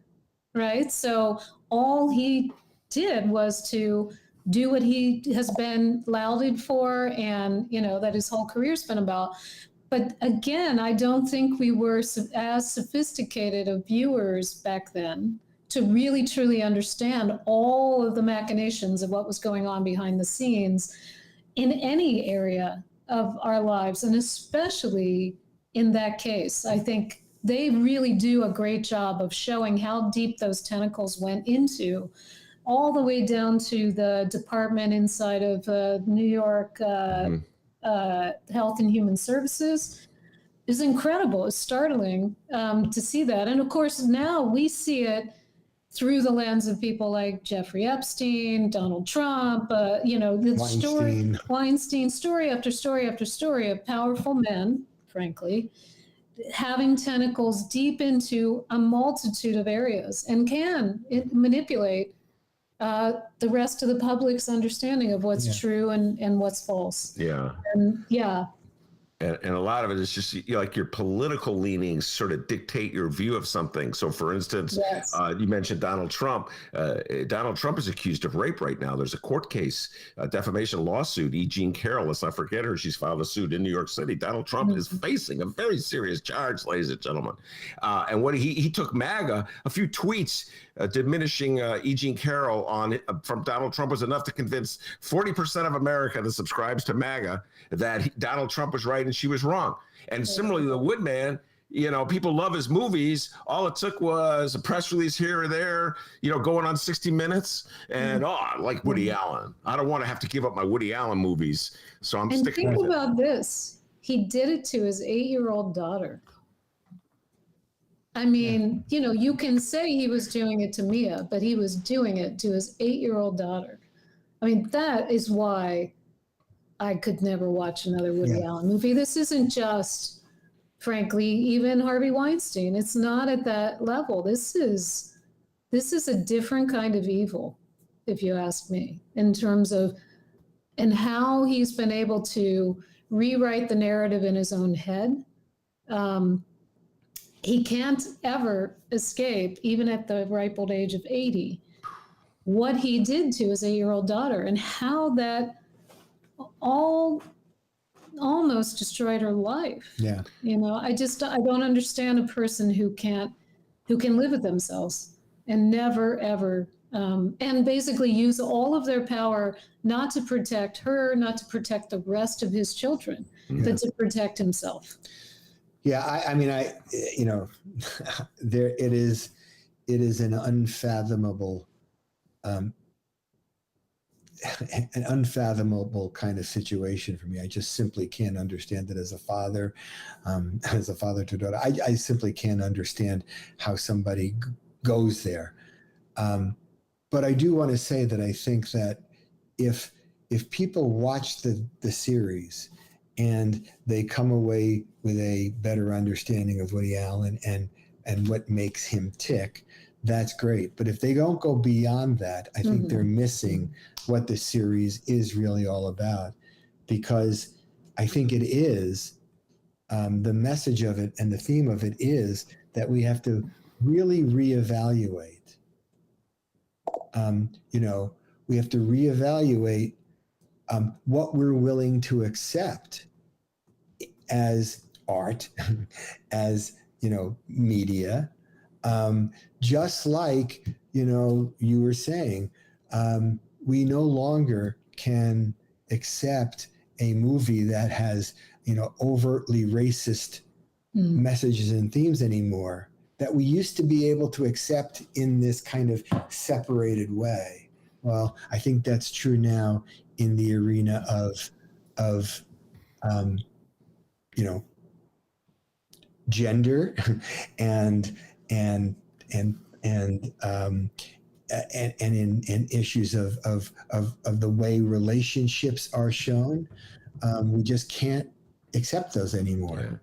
right? So all he did was to do what he has been lauded for, and that his whole career's been about. But again, I don't think we were as sophisticated of viewers back then to really truly understand all of the machinations of what was going on behind the scenes in any area of our lives, and especially in that case. I think they really do a great job of showing how deep those tentacles went into, all the way down to the department inside of New York Health and Human Services. Is incredible. It's startling to see that. And of course, now we see it through the lens of people like Jeffrey Epstein, Donald Trump, Weinstein, story after story after story of powerful men, frankly, having tentacles deep into a multitude of areas and can manipulate the rest of the public's understanding of what's true and what's false. And a lot of it is just like your political leanings sort of dictate your view of something. So, for instance, you mentioned Donald Trump. Donald Trump is accused of rape right now. There's a court case, a defamation lawsuit. E. Jean Carroll, let's not forget her. She's filed a suit in New York City. Donald Trump is facing a very serious charge, ladies and gentlemen. And what he took MAGA, a few tweets diminishing E. Jean Carroll from Donald Trump was enough to convince 40% of America that subscribes to MAGA that Donald Trump was right and she was wrong. And similarly, the Woodman, people love his movies. All it took was a press release here or there, going on 60 Minutes. And, I like Woody Allen. I don't want to have to give up my Woody Allen movies. So I'm sticking with it. Think about this. He did it to his 8-year-old daughter. I mean, you can say he was doing it to Mia, but he was doing it to his 8-year-old daughter. I mean, that is why I could never watch another Woody Allen movie. This isn't just frankly, even Harvey Weinstein. It's not at that level. This is a different kind of evil, if you ask me, in terms of and how he's been able to rewrite the narrative in his own head. He can't ever escape, even at the ripe old age of 80, what he did to his 8-year-old daughter and how that all almost destroyed her life. Yeah. I don't understand a person who can live with themselves and never ever and basically use all of their power not to protect her, not to protect the rest of his children, but to protect himself. Yeah, I mean, there it is an unfathomable kind of situation for me. I just simply can't understand it as a father to daughter. I simply can't understand how somebody goes there. But I do want to say that I think that if people watch the series and they come away with a better understanding of Woody Allen and what makes him tick, that's great. But if they don't go beyond that, I think they're missing what the series is really all about, because I think it is the message of it and the theme of it is that we have to really reevaluate. We have to reevaluate what we're willing to accept as art, as media. Just like you were saying, we no longer can accept a movie that has overtly racist messages and themes anymore that we used to be able to accept in this kind of separated way. Well, I think that's true now in the arena of gender and in issues of the way relationships are shown. We just can't accept those anymore. Yeah.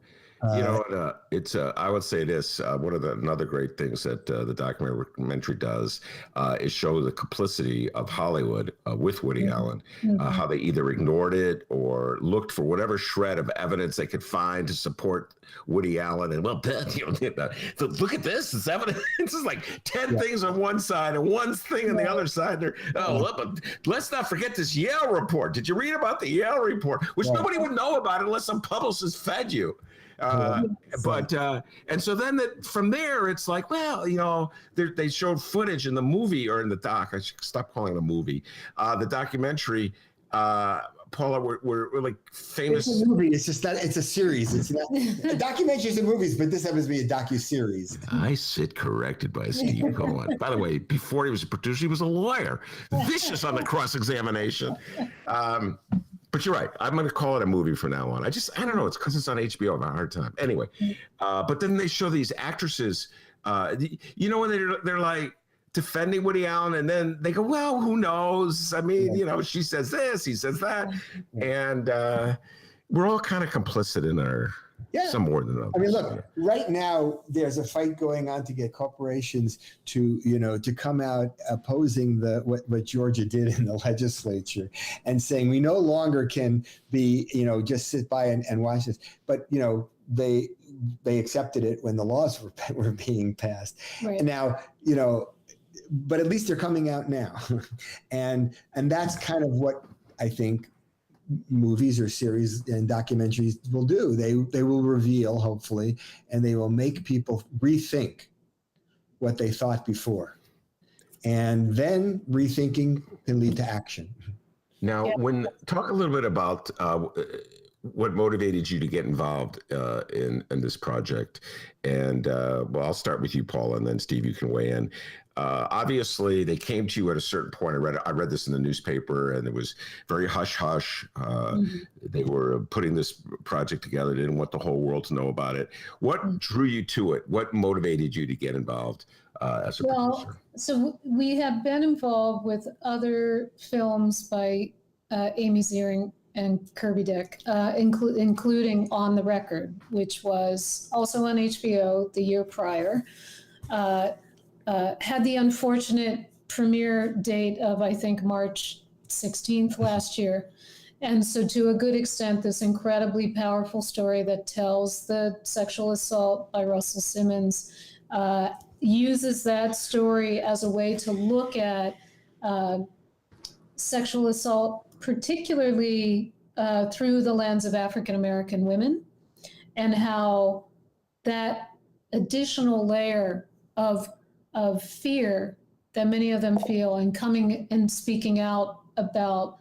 It's I would say this, one of another great things that the documentary does is show the complicity of Hollywood with Woody Allen, how they either ignored it or looked for whatever shred of evidence they could find to support Woody Allen. And look at this, it's evidence. It's like 10 things on one side and one thing on the other side. Let's not forget this Yale report. Did you read about the Yale report? Which nobody would know about unless some publicist fed you. And so then from there, it's like, well, they showed footage in the movie or in the doc. I should stop calling it a movie. The documentary, Paula, we're like famous. It's a movie. It's just that it's a series. It's not documentaries and movies, but this happens to be a docu-series. I sit corrected by Steve Cohen. By the way, before he was a producer, he was a lawyer. Vicious on the cross-examination. But you're right. I'm going to call it a movie from now on. I don't know. It's because it's on HBO. I have a hard time. Anyway, but then they show these actresses, when they're like defending Woody Allen, and then they go, well, who knows? I mean, she says this, he says that. And we're all kind of complicit in our, some more than others. I mean, look, right now there's a fight going on to get corporations to come out opposing what Georgia did in the legislature and saying we no longer can be, just sit by and watch this. But, they accepted it when the laws were being passed. Right. And now, but at least they're coming out now. and that's kind of what I think movies or series and documentaries will do. They will reveal, hopefully, and they will make people rethink what they thought before. And then rethinking can lead to action. Now, talk a little bit about what motivated you to get involved in this project. And I'll start with you, Paula, and then Steve, you can weigh in. Obviously, they came to you at a certain point. I read this in the newspaper, and it was very hush-hush. They were putting this project together. They didn't want the whole world to know about it. What drew you to it? What motivated you to get involved as a producer? So we have been involved with other films by Amy Ziering Kirby Dick, including On the Record, which was also on HBO the year prior, had the unfortunate premiere date of, I think, March 16th last year. And so to a good extent, this incredibly powerful story that tells the sexual assault by Russell Simmons uses that story as a way to look at sexual assault, particularly through the lens of African-American women, and how that additional layer of fear that many of them feel and coming and speaking out about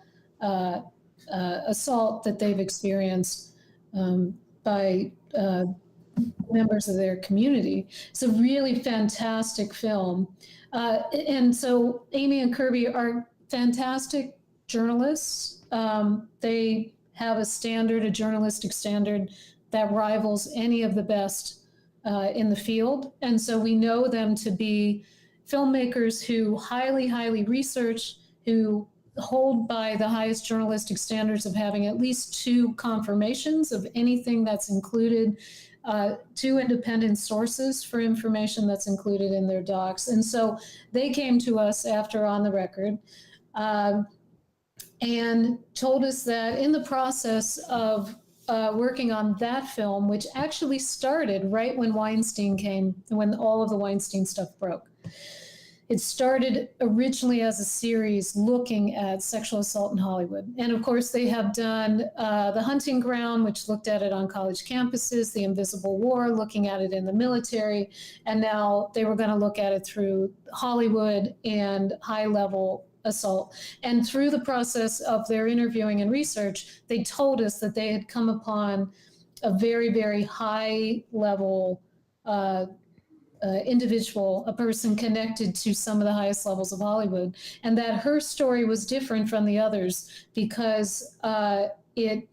assault that they've experienced by members of their community. It's a really fantastic film. And so Amy and Kirby are fantastic journalists. They have a journalistic standard that rivals any of the best in the field. And so we know them to be filmmakers who highly research, who hold by the highest journalistic standards of having at least 2 confirmations of anything that's included, 2 independent sources for information that's included in their docs. And so they came to us after On the Record and told us that in the process of working on that film, which actually started right when Weinstein came, when all of the Weinstein stuff broke. It started originally as a series looking at sexual assault in Hollywood. And of course, they have done The Hunting Ground, which looked at it on college campuses, The Invisible War, looking at it in the military. And now they were going to look at it through Hollywood and high-level assault. And through the process of their interviewing and research, they told us that they had come upon a very high-level individual, a person connected to some of the highest levels of Hollywood, and that her story was different from the others because it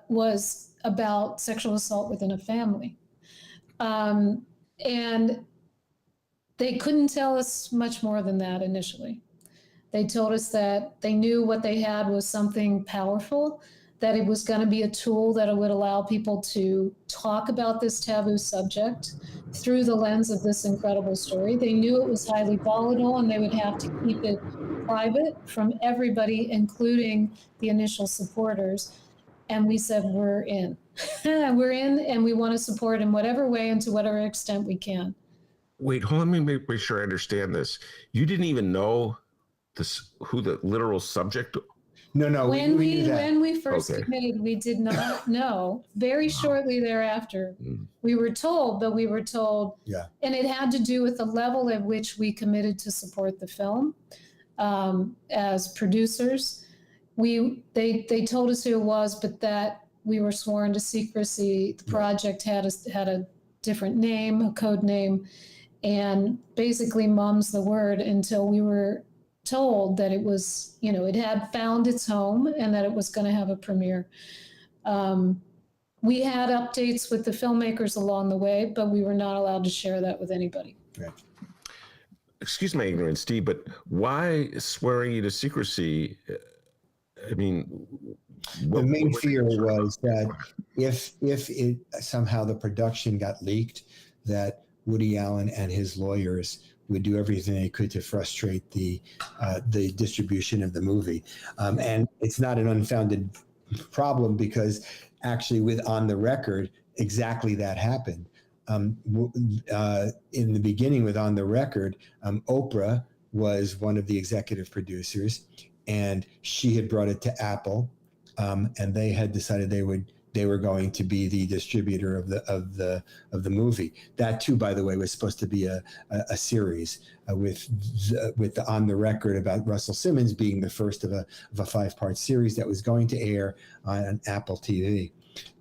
was about sexual assault within a family. And they couldn't tell us much more than that initially. They told us that they knew what they had was something powerful, that it was going to be a tool that would allow people to talk about this taboo subject through the lens of this incredible story. They knew it was highly volatile and they would have to keep it private from everybody, including the initial supporters. And we said, we're in. We're in, and we want to support in whatever way and to whatever extent we can. Wait, hold on, let me make sure I understand this. You didn't even know who the literal subject. No. When we first Okay. committed, we did not know. Very shortly thereafter, we were told, Yeah. and it had to do with the level at which we committed to support the film as producers. They told us who it was, but that we were sworn to secrecy. The project had a different name, a code name, and basically mum's the word until we were told that it was, it had found its home and that it was going to have a premiere. We had updates with the filmmakers along the way, but we were not allowed to share that with anybody. Right. Excuse my ignorance, Steve, but why swearing you to secrecy? I mean, The main fear was that if it somehow the production got leaked, that Woody Allen and his lawyers would do everything they could to frustrate the distribution of the movie. And it's not an unfounded problem because actually with On the Record, exactly that happened. In the beginning with On the Record, Oprah was one of the executive producers, and she had brought it to Apple, and they had decided they were going to be the distributor of the movie. That too, by the way, was supposed to be a series with the On the Record about Russell Simmons being the first of a 5-part series that was going to air on Apple TV,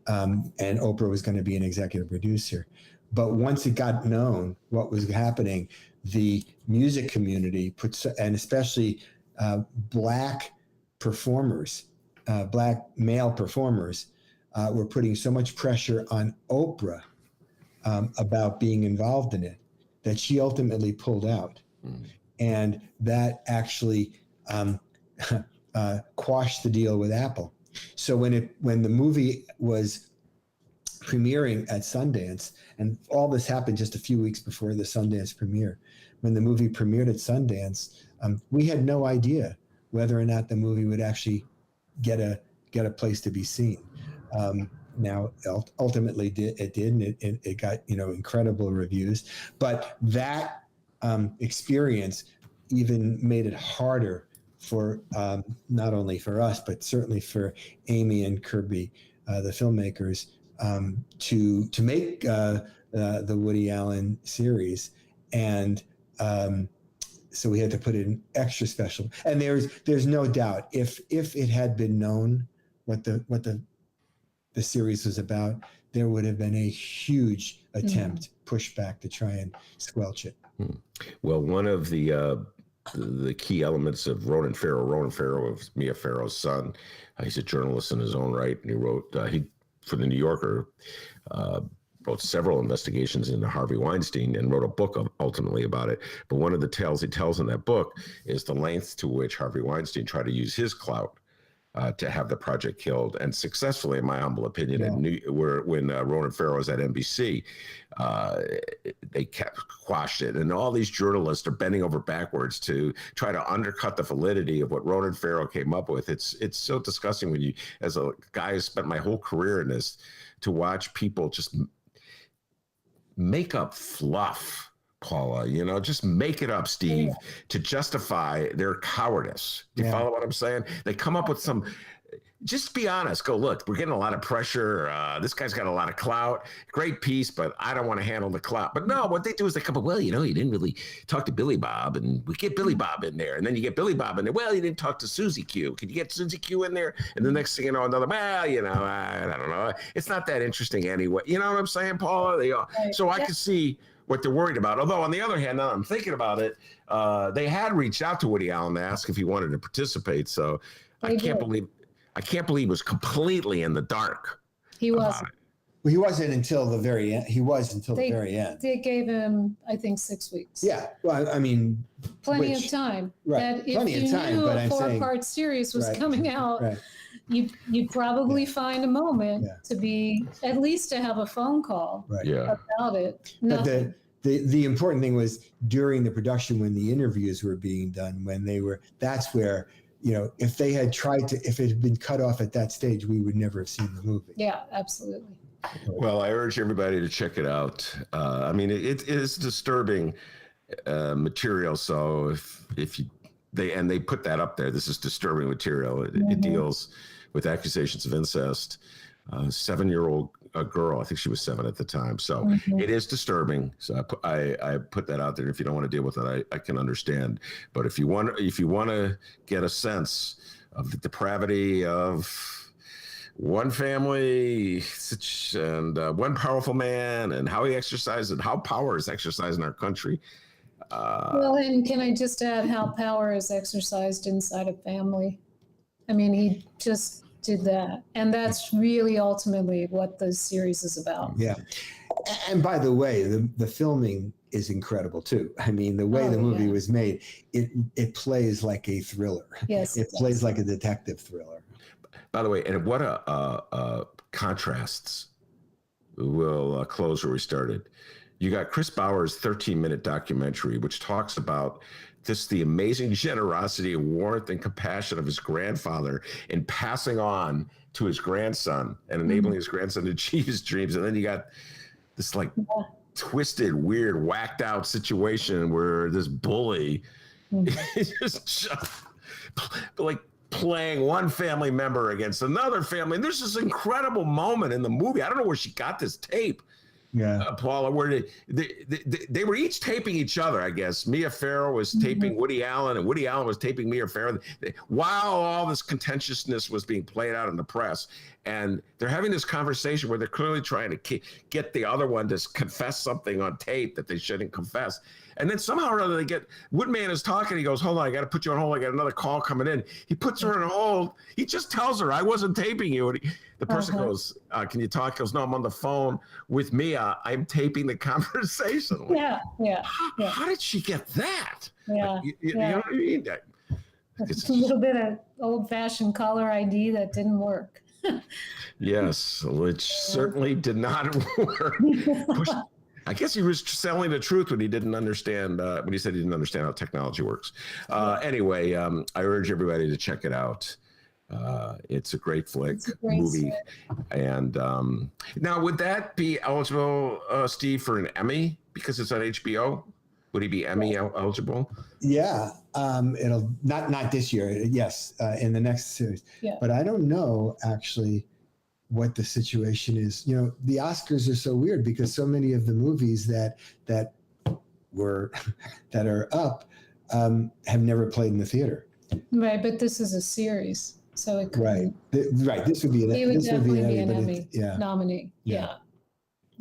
and Oprah was going to be an executive producer. But once it got known what was happening, the music community and especially black performers, black male performers, were putting so much pressure on Oprah about being involved in it that she ultimately pulled out. And that actually quashed the deal with Apple. So when the movie was premiering at Sundance, and all this happened just a few weeks before the Sundance premiere, when the movie premiered at Sundance, we had no idea whether or not the movie would actually get a place to be seen. Now, ultimately, it did, and it got incredible reviews. But that experience even made it harder for not only for us, but certainly for Amy and Kirby, the filmmakers, to make the Woody Allen series, and so we had to put it in extra special. And there's no doubt if it had been known what the series was about, there would have been a huge attempt, pushback to try and squelch it. Well, one of the key elements of Ronan Farrow was Mia Farrow's son. He's a journalist in his own right, and he wrote for the New Yorker, wrote several investigations into Harvey Weinstein and wrote a book ultimately about it. But one of the tales he tells in that book is the lengths to which Harvey Weinstein tried to use his clout to have the project killed, and successfully, in my humble opinion. When Ronan Farrow was at NBC, they quashed it, and all these journalists are bending over backwards to try to undercut the validity of what Ronan Farrow came up with. It's so disgusting when you, as a guy who spent my whole career in this, to watch people just make up fluff. Paula, just make it up, Steve, to justify their cowardice. Do you follow what I'm saying? They come up with just be honest. Go, look, we're getting a lot of pressure. This guy's got a lot of clout. Great piece, but I don't want to handle the clout. But no, what they do is they come up, well, you didn't really talk to Billy Bob, and we get Billy Bob in there. And then you get Billy Bob in there. Well, you didn't talk to Susie Q. Could you get Susie Q in there? And the next thing you know, another, I don't know. It's not that interesting anyway. You know what I'm saying, Paula? So I can see what they're worried about. Although, on the other hand, now I'm thinking about it, they had reached out to Woody Allen to ask if he wanted to participate. So I can't believe he was completely in the dark. He wasn't. Well, he wasn't until the very end. The very end. They gave him, I think, 6 weeks. Yeah. Well, I mean, plenty of time. Right. Plenty of time. If you knew but a I'm saying, four-part series was coming out, right. you'd probably find a moment to be, at least to have a phone call about it. But the important thing was during the production, when the interviews were being done, that's where, if it had been cut off at that stage, we would never have seen the movie. Yeah, absolutely. Well, I urge everybody to check it out. I mean, it is disturbing material. So if they put that up there, this is disturbing material. It deals with accusations of incest. 7-year-old girl, I think she was 7 at the time. So it is disturbing. So I put that out there. If you don't want to deal with it, I can understand. But if you want to get a sense of the depravity of one family and one powerful man, and how he exercised and how power is exercised in our country. Well, and can I just add how power is exercised inside a family? I mean, he just did that. And that's really ultimately what the series is about. Yeah. And by the way, the filming is incredible too. I mean, the way the movie was made, it plays like a thriller. Yes. It plays like a detective thriller. By the way, and what a contrasts. We'll close where we started. You got Chris Bauer's 13-minute documentary, which talks about the amazing generosity and warmth and compassion of his grandfather in passing on to his grandson and enabling his grandson to achieve his dreams. And then you got this twisted, weird, whacked out situation where this bully is just playing one family member against another family. And there's this incredible moment in the movie. I don't know where she got this tape. Paula, where they were each taping each other, I guess. Mia Farrow was taping Woody Allen, and Woody Allen was taping Mia Farrow, while all this contentiousness was being played out in the press. And they're having this conversation where they're clearly trying to get the other one to confess something on tape that they shouldn't confess. And then somehow or other Woodman is talking. He goes, hold on, I got to put you on hold. I got another call coming in. He puts her on hold. He just tells her, I wasn't taping you. And the person goes, can you talk? He goes, no, I'm on the phone with Mia. I'm taping the conversation. Yeah. How did she get that? Yeah. You know what I mean? A little bit of old-fashioned caller ID that didn't work. Yes, which certainly did not work. I guess he was selling the truth when he didn't understand, when he said he didn't understand how technology works. Anyway, I urge everybody to check it out. It's a great flick, movie. And now, would that be eligible, Steve, for an Emmy because it's on HBO? Would he be Emmy eligible? Yeah, it'll not this year. Yes, in the next series. Yeah. But I don't know actually what the situation is. You know, the Oscars are so weird because so many of the movies that are up have never played in the theater. Right, but this is a series, so it could. Right. Right. This would be an, He would definitely be an Emmy, Emmy nominee. Yeah.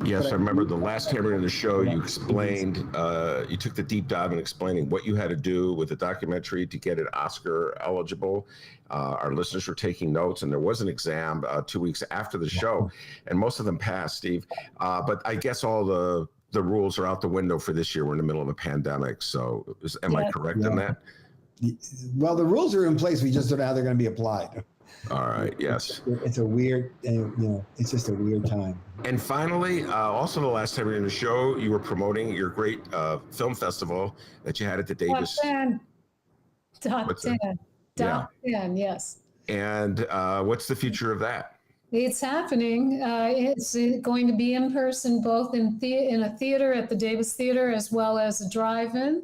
Yes, I remember the last time we were in the show, you explained, you took the deep dive in explaining what you had to do with the documentary to get it Oscar eligible. Our listeners were taking notes, and there was an exam 2 weeks after the show, and most of them passed, Steve. But I guess all the rules are out the window for this year. We're in the middle of a pandemic, so am I correct in that? Well, the rules are in place. We just don't know how they're going to be applied. All right, yes. It's a weird, it's just a weird time. And finally, also the last time we were in the show, you were promoting your great film festival that you had at the Davis. Top 10. Top 10, yes. And what's the future of that? It's happening. It's going to be in person, both in a theater at the Davis Theater as well as a drive-in,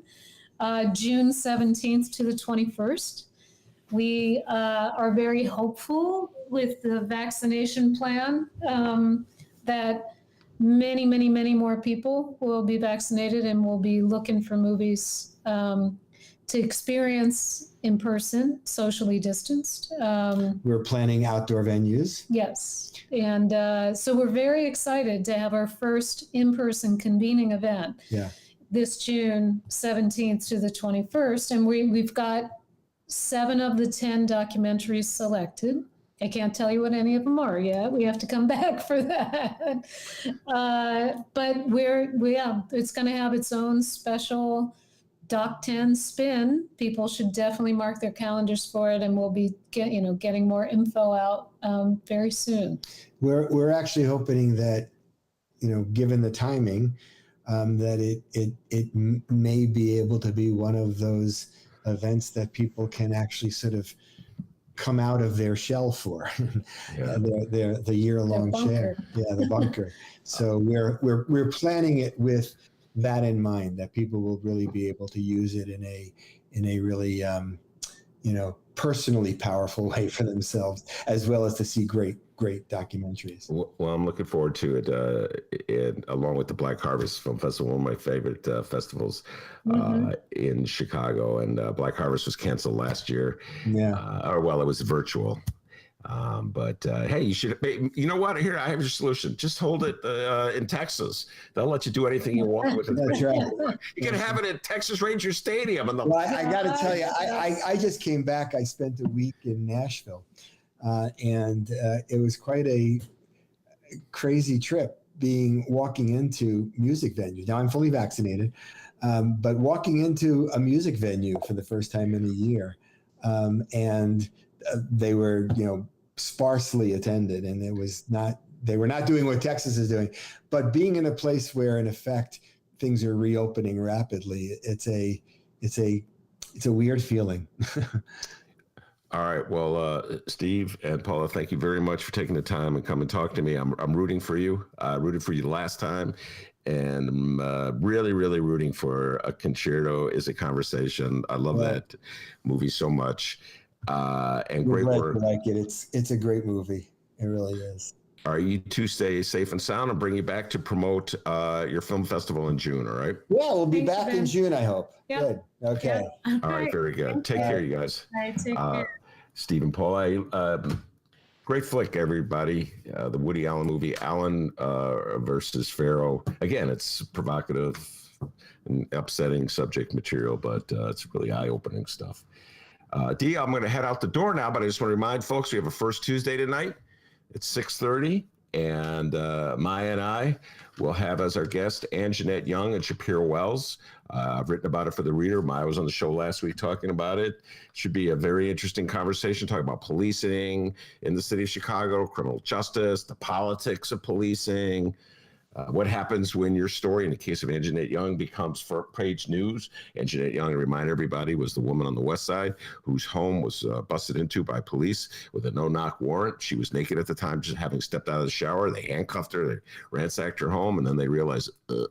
June 17th to the 21st. We are very hopeful with the vaccination plan that many more people will be vaccinated and will be looking for movies to experience in person, socially distanced. We're planning outdoor venues. Yes. And so we're very excited to have our first in-person convening event this June 17th to the 21st. And we've got 7 of the 10 documentaries selected. I can't tell you what any of them are yet. We have to come back for that. But it's going to have its own special Doc 10 spin. People should definitely mark their calendars for it, and we'll be getting more info out very soon. We're actually hoping that, given the timing, that it may be able to be one of those events that people can actually sort of come out of their shell for, the year-long share, the bunker. So we're planning it with that in mind, that people will really be able to use it in a really personally powerful way for themselves, as well as to see great documentaries. Well, I'm looking forward to it, along with the Black Harvest Film Festival, one of my favorite festivals in Chicago. And Black Harvest was canceled last year. It was virtual. But hey, you should. You know what? Here, I have your solution. Just hold it in Texas. They'll let you do anything you want with it. That's right. You can have it at Texas Ranger Stadium. And I got to tell you, I just came back. I spent a week in Nashville, and it was quite a crazy trip. Walking into music venues. Now I'm fully vaccinated, but walking into a music venue for the first time in a year, and they were, sparsely attended, and they were not doing what Texas is doing, but being in a place where in effect things are reopening rapidly, it's a weird feeling. All right. Well, Steve and Paula, thank you very much for taking the time and come and talk to me. I'm rooting for you. I rooted for you last time, and I'm really, really rooting for A Concerto Is a Conversation. I love that movie so much. And great work. Like it. It's a great movie. It really is. All right, you two stay safe and sound, and bring you back to promote your film festival in June. All right. Yeah, we'll be back in June, I hope. Yep. Good. Okay. Yep. All right. Very good. Take care, you guys. All right, take care. Steve and Paula, great flick, everybody. The Woody Allen movie, Allen versus Pharaoh. Again, it's provocative and upsetting subject material, but it's really eye-opening stuff. Dee, I'm going to head out the door now, but I just want to remind folks we have a First Tuesday tonight. It's 6:30, And Maya and I will have as our guest Ann Jeanette Young and Shapiro Wells. I've written about it for the Reader. Maya was on the show last week talking about it. Should be a very interesting conversation, talking about policing in the city of Chicago, criminal justice, the politics of policing, what happens when your story, in the case of Ann Jeanette Young, becomes front page news. Ann Jeanette Young, to remind everybody, was the woman on the West Side whose home was busted into by police with a no-knock warrant. She was naked at the time, just having stepped out of the shower. They handcuffed her, they ransacked her home, and then they realized, they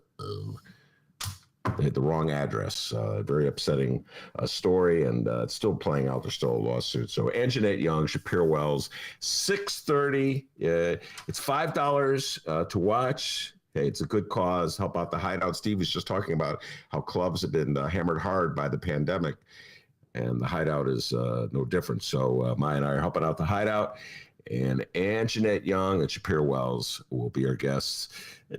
had the wrong address. Very upsetting story, and it's still playing out. There's still a lawsuit. So Ann Jeanette Young, Shapiro Wells, 6:30. It's $5 to watch. Hey, it's a good cause. Help out the Hideout. Steve was just talking about how clubs have been hammered hard by the pandemic, and the Hideout is no different. So Maya and I are helping out the Hideout, and Ann Jeanette Young and Shapiro Wells will be our guests.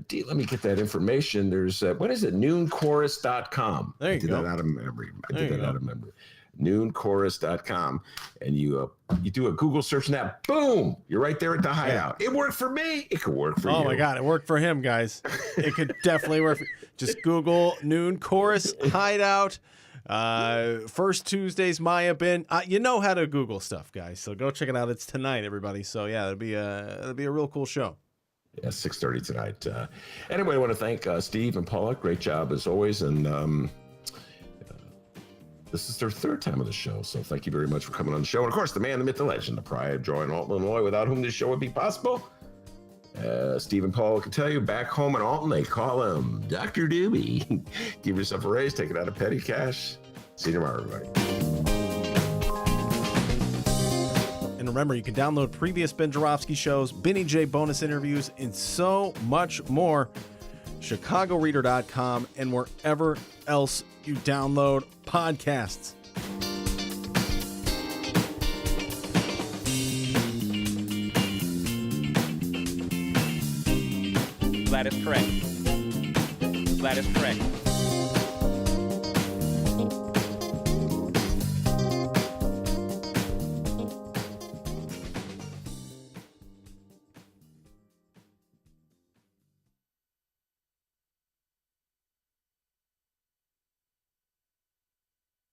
D, let me get that information. There's, what is it? Noonchorus.com. There you I did go. that out of memory. Out of memory. Noonchorus.com. And you do a Google search, and that, boom, you're right there at the Hideout. It worked for me. It could work for you. Oh my God, it worked for him, guys. It could definitely work. Just Google Noon Chorus Hideout. First Tuesdays, Maya Ben. You know how to Google stuff, guys. So go check it out. It's tonight, everybody. So yeah, it'll be a real cool show. Yeah, 6:30 tonight. Anyway, I want to thank Steve and Paula. Great job as always. And this is their third time on the show. So thank you very much for coming on the show. And of course, the man, the myth, the legend, the pride of Joy in Alton, Illinois, without whom this show would be possible. Steve and Paula can tell you, back home in Alton, they call him Dr. Doobie. Give yourself a raise, take it out of petty cash. See you tomorrow, everybody. And remember, you can download previous Ben Jarofsky shows, Benny J bonus interviews, and so much more. ChicagoReader.com and wherever else you download podcasts. That is correct. That is correct.